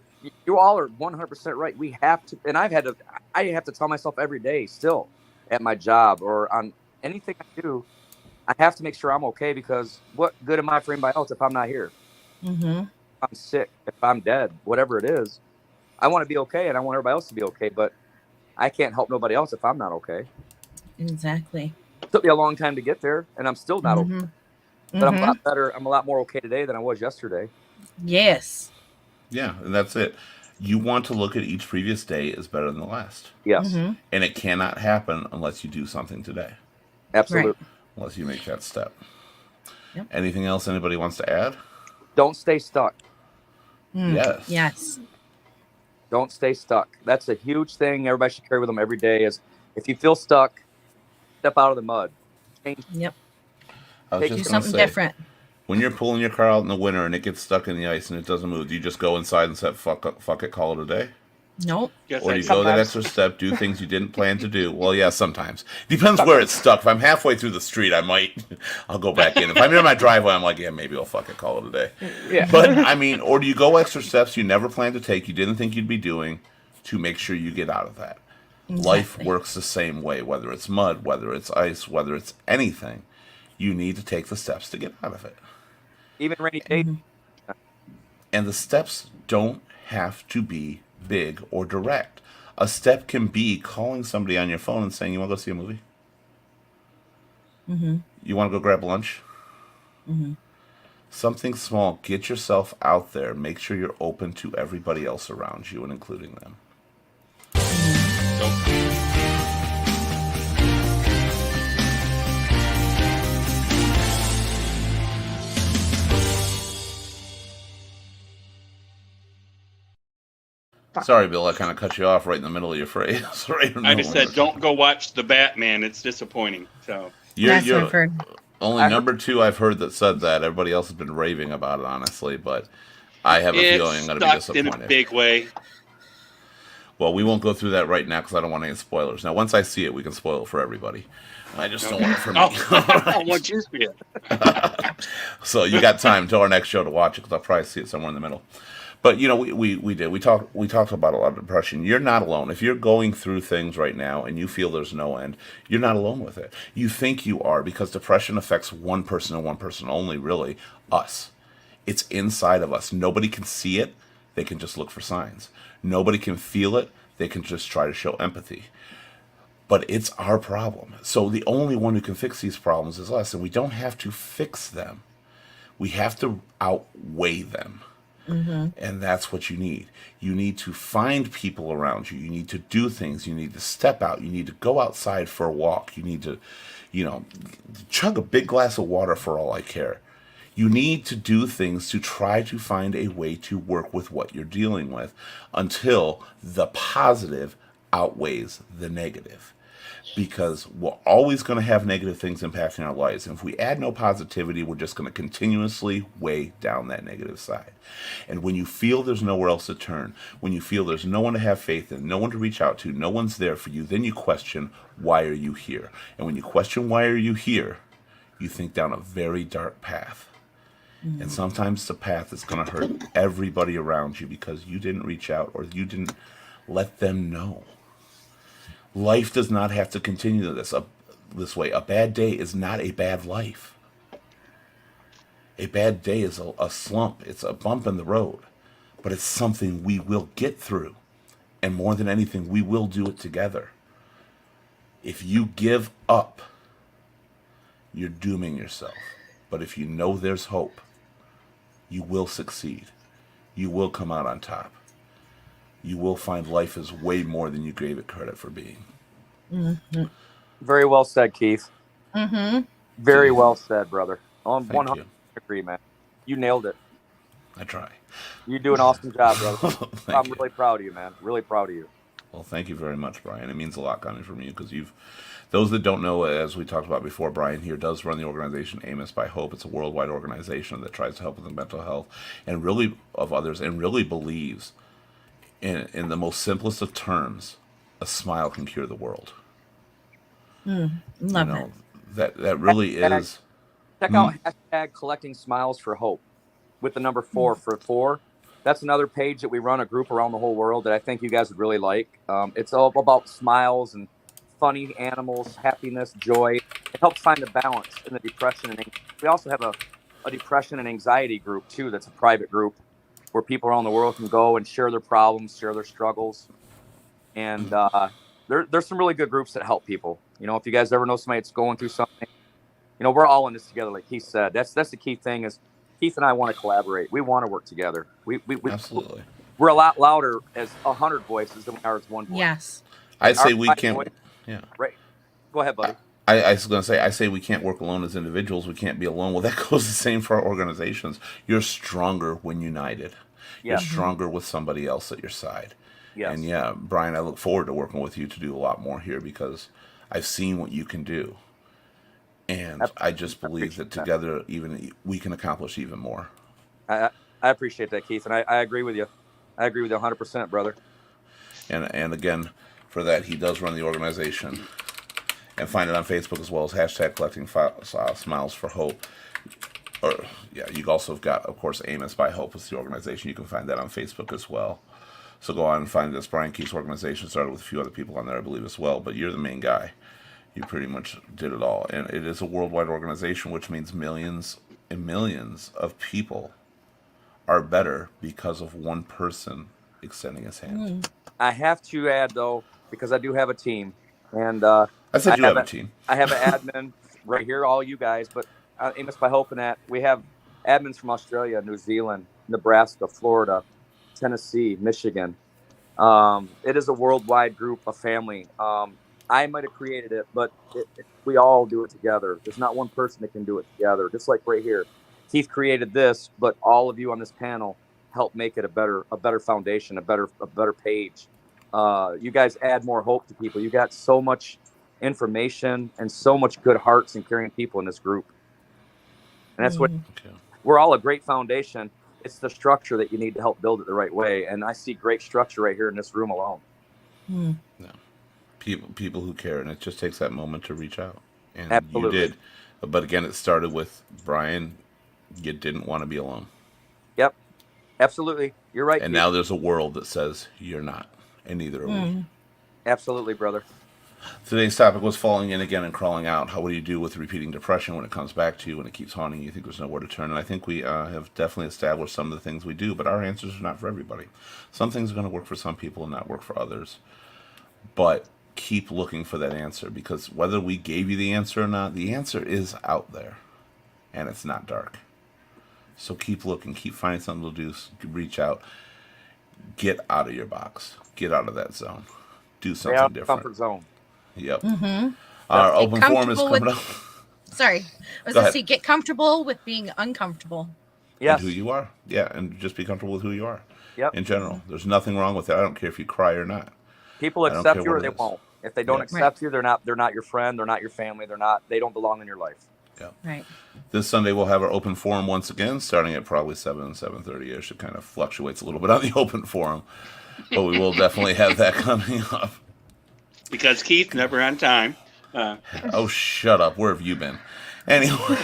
You all are 100% right. We have to, and I have to tell myself every day still at my job or on anything I do, I have to make sure I'm okay, because what good am I for anybody else if I'm not here? Mm-hmm. If I'm sick, if I'm dead, whatever it is, I want to be okay and I want everybody else to be okay, but I can't help nobody else if I'm not okay. Exactly. It took me a long time to get there and I'm still not okay. Mm-hmm. But I'm a Mm-hmm. lot better. I'm a lot more okay today than I was yesterday. Yes. Yeah, and that's it. You want to look at each previous day as better than the last. Yes, Mm-hmm. And it cannot happen unless you do something today, Right. absolutely. unless you make that step. Yep. Anything else anybody wants to add? Don't stay stuck. Yes. Yes. Don't stay stuck. That's a huge thing everybody should carry with them every day is if you feel stuck, step out of the mud. Change. Yep. I was Take- Do just going to something say, different. when you're pulling your car out in the winter and it gets stuck in the ice and it doesn't move, do you just go inside and say, fuck it, call it a day? Nope. Yes, Or I do you do. go that Sometimes. extra step, do things you didn't plan to do? Well, yeah, sometimes. Depends where it's stuck. If I'm halfway through the street, I'll go back in. If I'm in my driveway, I'm like, yeah, maybe I'll fuck it, call it a day. Yeah. But, I mean, or do you go extra steps you never planned to take, you didn't think you'd be doing, to make sure you get out of that? Life Exactly. works the same way, whether it's mud, whether it's ice, whether it's anything. You need to take the steps to get out of it. Even rainy days. Mm-hmm. And the steps don't have to be big or direct. A step can be calling somebody on your phone and saying, you want to go see a movie? Mm-hmm. You want to go grab lunch? Mm-hmm. Something small. Get yourself out there. Make sure you're open to everybody else around you and including them. Don't, Sorry, Bill, I kind of cut you off right in the middle of your phrase. Right in the I middle just of said, your- don't go watch the Batman. It's disappointing. So That's what You're I've heard. only I number 2 I've heard that said that. Everybody else has been raving about it, honestly, but I have a it feeling I'm going to be sucked in a disappointed. big way. Well, we won't go through that right now because I don't want any spoilers. Now, once I see it, we can spoil it for everybody. I just don't want it for me. Oh, what you see it? So you got time until our next show to watch it because I'll probably see it somewhere in the middle. But you know, we did. We talked about a lot of depression. You're not alone. If you're going through things right now and you feel there's no end, you're not alone with it. You think you are because depression affects one person and one person only, really, us. It's inside of us. Nobody can see it. They can just look for signs. Nobody can feel it. They can just try to show empathy. But it's our problem. So the only one who can fix these problems is us, and we don't have to fix them. We have to outweigh them. Mm-hmm. And that's what you need. You need to find people around you. You need to do things. You need to step out. You need to go outside for a walk. You need to, chug a big glass of water for all I care. You need to do things to try to find a way to work with what you're dealing with until the positive outweighs the negative. Because we're always going to have negative things impacting our lives. And if we add no positivity, we're just going to continuously weigh down that negative side. And when you feel there's nowhere else to turn, when you feel there's no one to have faith in, no one to reach out to, no one's there for you, then you question, why are you here? And when you question, why are you here, you think down a very dark path. Mm-hmm. And sometimes the path is going to hurt everybody around you because you didn't reach out or you didn't let them know. Life does not have to continue this way. A bad day is not a bad life. A bad day is a slump. It's a bump in the road. But it's something we will get through. And more than anything, we will do it together. If you give up, you're dooming yourself. But if you know there's hope, you will succeed. You will come out on top. You will find life is way more than you gave it credit for being. Mm-hmm. Very well said, Keith. Mm-hmm. Very well said, brother. I'm Thank 100% you. agree, man. You nailed it. I try. You do an awesome job, brother. Thank I'm you. really proud of you, man. Really proud of you. Well, thank you very much, Brian. It means a lot coming from you because those that don't know, as we talked about before, Brian here does run the organization Amos by Hope. It's a worldwide organization that tries to help with the mental health and really of others and really believes in the most simplest of terms, a smile can cure the world. Love it. That really is. Check out hashtag collecting smiles for hope with the number 4 for 4. That's another page that we run, a group around the whole world that I think you guys would really like. It's all about smiles and funny animals, happiness, joy. It helps find the balance in the depression and anxiety. We also have a depression and anxiety group too. That's a private group where people around the world can go and share their problems, share their struggles. And there's some really good groups that help people. If you guys ever know somebody that's going through something, we're all in this together. Like Keith said, that's the key thing is Keith and I want to collaborate. We want to work together. Absolutely. We're a lot louder as 100 voices than we are as one voice. Yes. I say we can't. Voice, Yeah. Right. Go ahead, buddy. I was going to say, I say we can't work alone as individuals. We can't be alone. Well, that goes the same for our organizations. You're stronger when united. Yeah. You're stronger with somebody else at your side. Yes. And yeah, Brian, I look forward to working with you to do a lot more here because I've seen what you can do. And I just believe that together, even we can accomplish even more. I appreciate that, Keith, and I agree with you. I agree with you 100%, brother. And again, for that, he does run the organization. And find it on Facebook as well as hashtag collecting smiles for hope. Or yeah, you also have got, of course, Amos by Hope is the organization. You can find that on Facebook as well. So go on and find this. Brian Keith's organization started with a few other people on there, I believe, as well. But you're the main guy. You pretty much did it all. And it is a worldwide organization, which means millions and millions of people are better because of one person extending his hand. I have to add, though, because I do have a team. And I said you have a team. I have an admin right here, all you guys. But Amos by Hope and that, we have admins from Australia, New Zealand, Nebraska, Florida, Tennessee, Michigan. It is a worldwide group, a family. I might have created it, but we all do it together. There's not one person that can do it together. Just like right here, Keith created this, but all of you on this panel help make it a better foundation, a better page. You guys add more hope to people. You got so much information and so much good hearts and caring people in this group, and that's what we're all a great foundation. It's the structure that you need to help build it the right way, and I see great structure right here in this room alone. No. People who care, and it just takes that moment to reach out, and Absolutely. you did. But again, it started with Brian. You didn't want to be alone. Yep, absolutely. You're right. And now there's a world that says you're not, and neither are we. Absolutely, brother. Today's topic was falling in again and crawling out. What do you do with repeating depression when it comes back to you, when it keeps haunting you? You think there's nowhere to turn? And I think we have definitely established some of the things we do, but our answers are not for everybody. Some things are going to work for some people and not work for others. But keep looking for that answer, because whether we gave you the answer or not, the answer is out there, and it's not dark. So keep looking, keep finding something to do, reach out, get out of your box, get out of that zone, do something different. Comfort zone. Yep. Our open forum is coming up. Sorry, I was going to say, get comfortable with being uncomfortable. Yes. And who you are. Yeah, and just be comfortable with who you are. Yep. In general, there's nothing wrong with that. I don't care if you cry or not. People accept you or they won't. If they don't accept you, they're not your friend, they're not your family, they don't belong in your life. Yeah. Right. This Sunday we'll have our open forum once again, starting at probably 7:30ish. It kind of fluctuates a little bit on the open forum, but we will definitely have that coming up. Because Keith never on time. Oh, shut up! Where have you been? Anyway.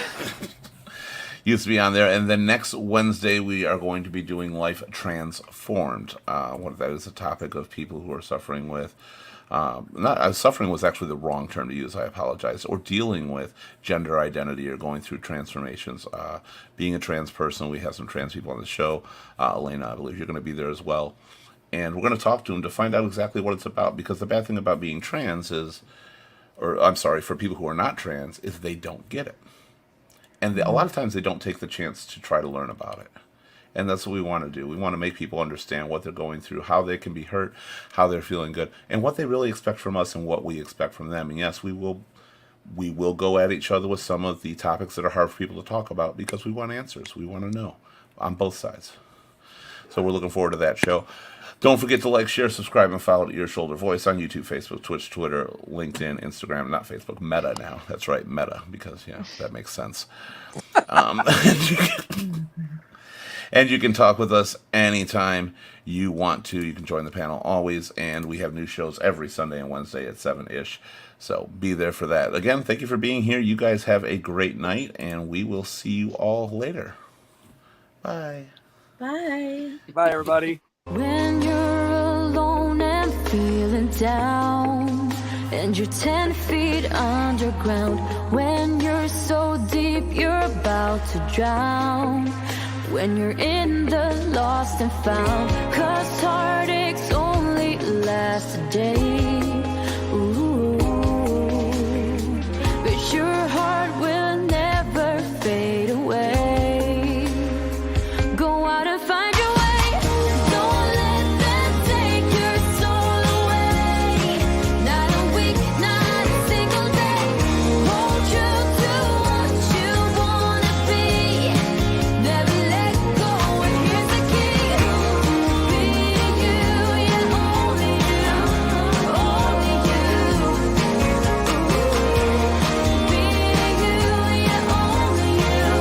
Used to be on there, and then next Wednesday we are going to be doing Life Transformed. What that is a topic of people who are suffering with, suffering was actually the wrong term to use. I apologize. Or dealing with gender identity or going through transformations. Being a trans person, we have some trans people on the show. Elena, I believe you're going to be there as well, and we're going to talk to them to find out exactly what it's about. Because the bad thing about being trans is, or I'm sorry, for people who are not trans, is they don't get it. And a lot of times they don't take the chance to try to learn about it. And that's what we want to do. We want to make people understand what they're going through, how they can be hurt, how they're feeling good, and what they really expect from us and what we expect from them. And yes, we will go at each other with some of the topics that are hard for people to talk about because we want answers. We want to know on both sides. So we're looking forward to that show. Don't forget to like, share, subscribe, and follow Ear Shoulder Voice on YouTube, Facebook, Twitch, Twitter, LinkedIn, Instagram. Not Facebook, Meta now. That's right, Meta, because, yeah, that makes sense. And you can talk with us anytime you want to. You can join the panel always, and we have new shows every Sunday and Wednesday at 7-ish. So be there for that. Again, thank you for being here. You guys have a great night, and we will see you all later. Bye. Bye. Bye, everybody. When you're alone and feeling down, and you're 10 feet underground, when you're so deep you're about to drown, when you're in the lost and found, 'cause heartaches only last a day. Ooh, but your heart will never fade away. Go out and find your way. Don't let them take your soul away. Not a week, not a single day. Hold true to what you wanna be. Never let go, and here's the key. Being you, yeah, only you. Only you. Being you, yeah, only you.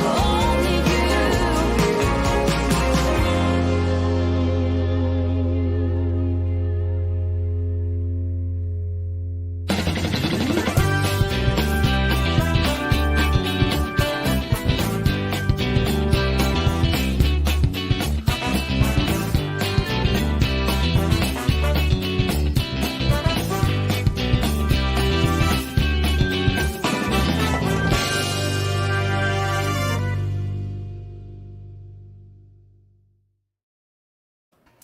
Only you.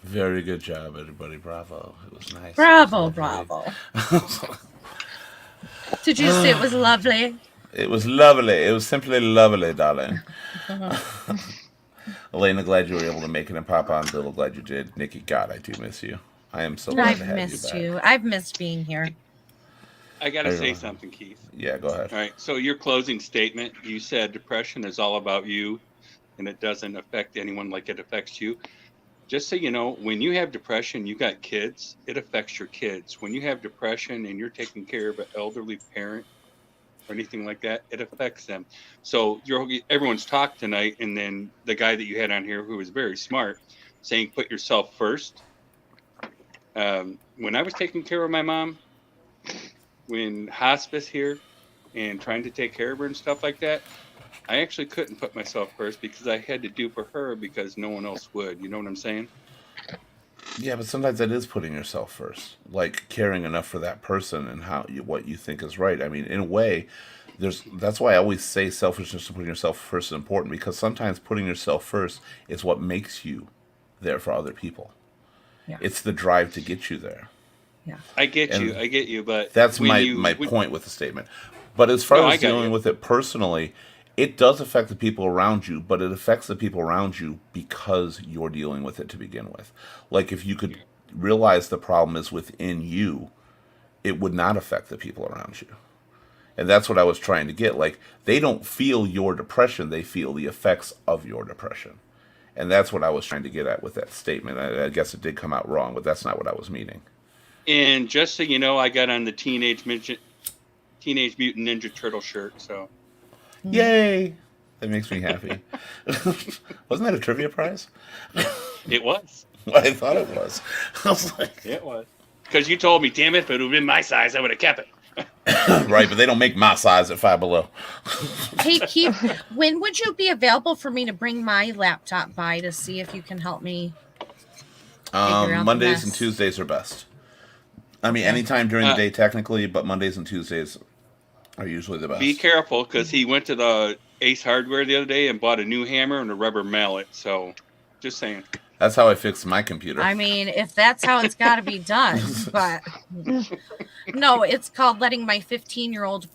Very good job, everybody. Bravo. It was nice. Bravo, It was lovely. bravo. Did you say it was lovely? It was lovely. It was simply lovely, darling. Elena, glad you were able to make it and pop on. Bill, glad you did. Nikki, God, I do miss you. I am so glad I've to have missed you back. you. I've missed being here. I got to say Everyone. something, Keith. Yeah, go ahead. All right. So your closing statement, you said depression is all about you and it doesn't affect anyone like it affects you. Just so you know, when you have depression, you got kids, it affects your kids. When you have depression and you're taking care of an elderly parent or anything like that, it affects them. So everyone's talked tonight, and then the guy that you had on here who was very smart saying put yourself first. When I was taking care of my mom, when hospice here and trying to take care of her and stuff like that, I actually couldn't put myself first because I had to do for her because no one else would. You know what I'm saying? Yeah, but sometimes that is putting yourself first, like caring enough for that person and what you think is right. I mean, in a way, that's why I always say selfishness and putting yourself first is important, because sometimes putting yourself first is what makes you there for other people. Yeah. It's the drive to get you there. Yeah. I get And you, but That's when my point with the statement. But as far No, I as got dealing you. with it personally, it does affect the people around you, but it affects the people around you because you're dealing with it to begin with. Like, if you could realize the problem is within you, it would not affect the people around you. And that's what I was trying to get. Like, they don't feel your depression, they feel the effects of your depression. And that's what I was trying to get at with that statement. I guess it did come out wrong, but that's not what I was meaning. And just so you know, I got on the Teenage Mutant Ninja Turtle shirt. So Yay! That makes me happy. Wasn't that a trivia prize? it was. I thought it was. I was like, It was. Because you told me, damn it, if it would have been my size, I would have kept it. right, but they don't make my size at Five Below. Hey, Keith, when would you be available for me to bring my laptop by to see if you can help me figure out the Mondays mess? and Tuesdays are best. I mean, anytime during the day, technically, but Mondays and Tuesdays are usually the best. Be careful, because he went to the Ace Hardware the other day and bought a new hammer and a rubber mallet. So, just saying. That's how I fixed my computer. I mean, if that's how it's got to be done, but no, it's called letting my 15-year-old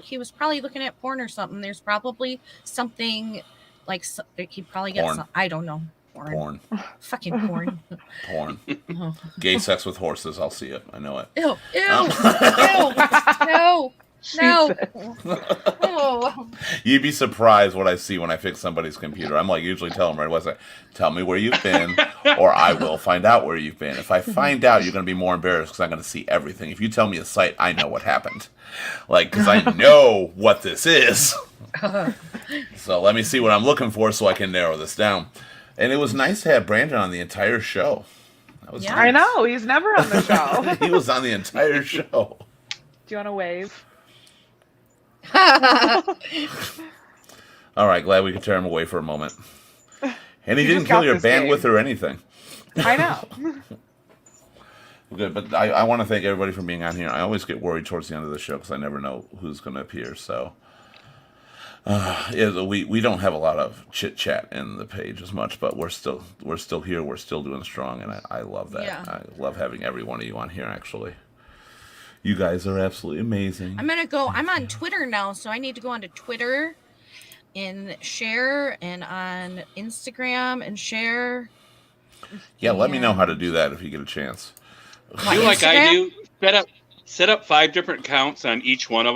he was probably looking at porn or something. There's probably something like he probably gets, Porn. I don't know. Porn. Fucking porn. Porn. Oh. Gay sex with horses. I'll see it. I know it. Ew, ew, no. Oh. You'd be surprised what I see when I fix somebody's computer. I'm like, usually tell them right away, like, tell me where you've been, or I will find out where you've been. If I find out, you're going to be more embarrassed because I'm going to see everything. If you tell me a site, I know what happened. Like, because I know what this is. So let me see what I'm looking for so I can narrow this down. And it was nice to have Brandon on the entire show. That was Yeah. nice. I know, he's never on the show. He was on the entire show. Do you want to wave? All right, glad we could tear him away for a moment. And he You didn't just kill got your this bandwidth game. or anything. I know. Good, but I want to thank everybody for being on here. I always get worried towards the end of the show because I never know who's going to appear. So we don't have a lot of chit chat in the page as much, but we're still here. We're still doing strong, and I love that. Yeah. I love having every one of you on here. Actually, you guys are absolutely amazing. I'm on Twitter now, so I need to go onto Twitter and share, and on Instagram and share. Yeah, let me know how to and- do that if you get a chance. My Do like I Instagram? do. Set up 5 different accounts on each one of them.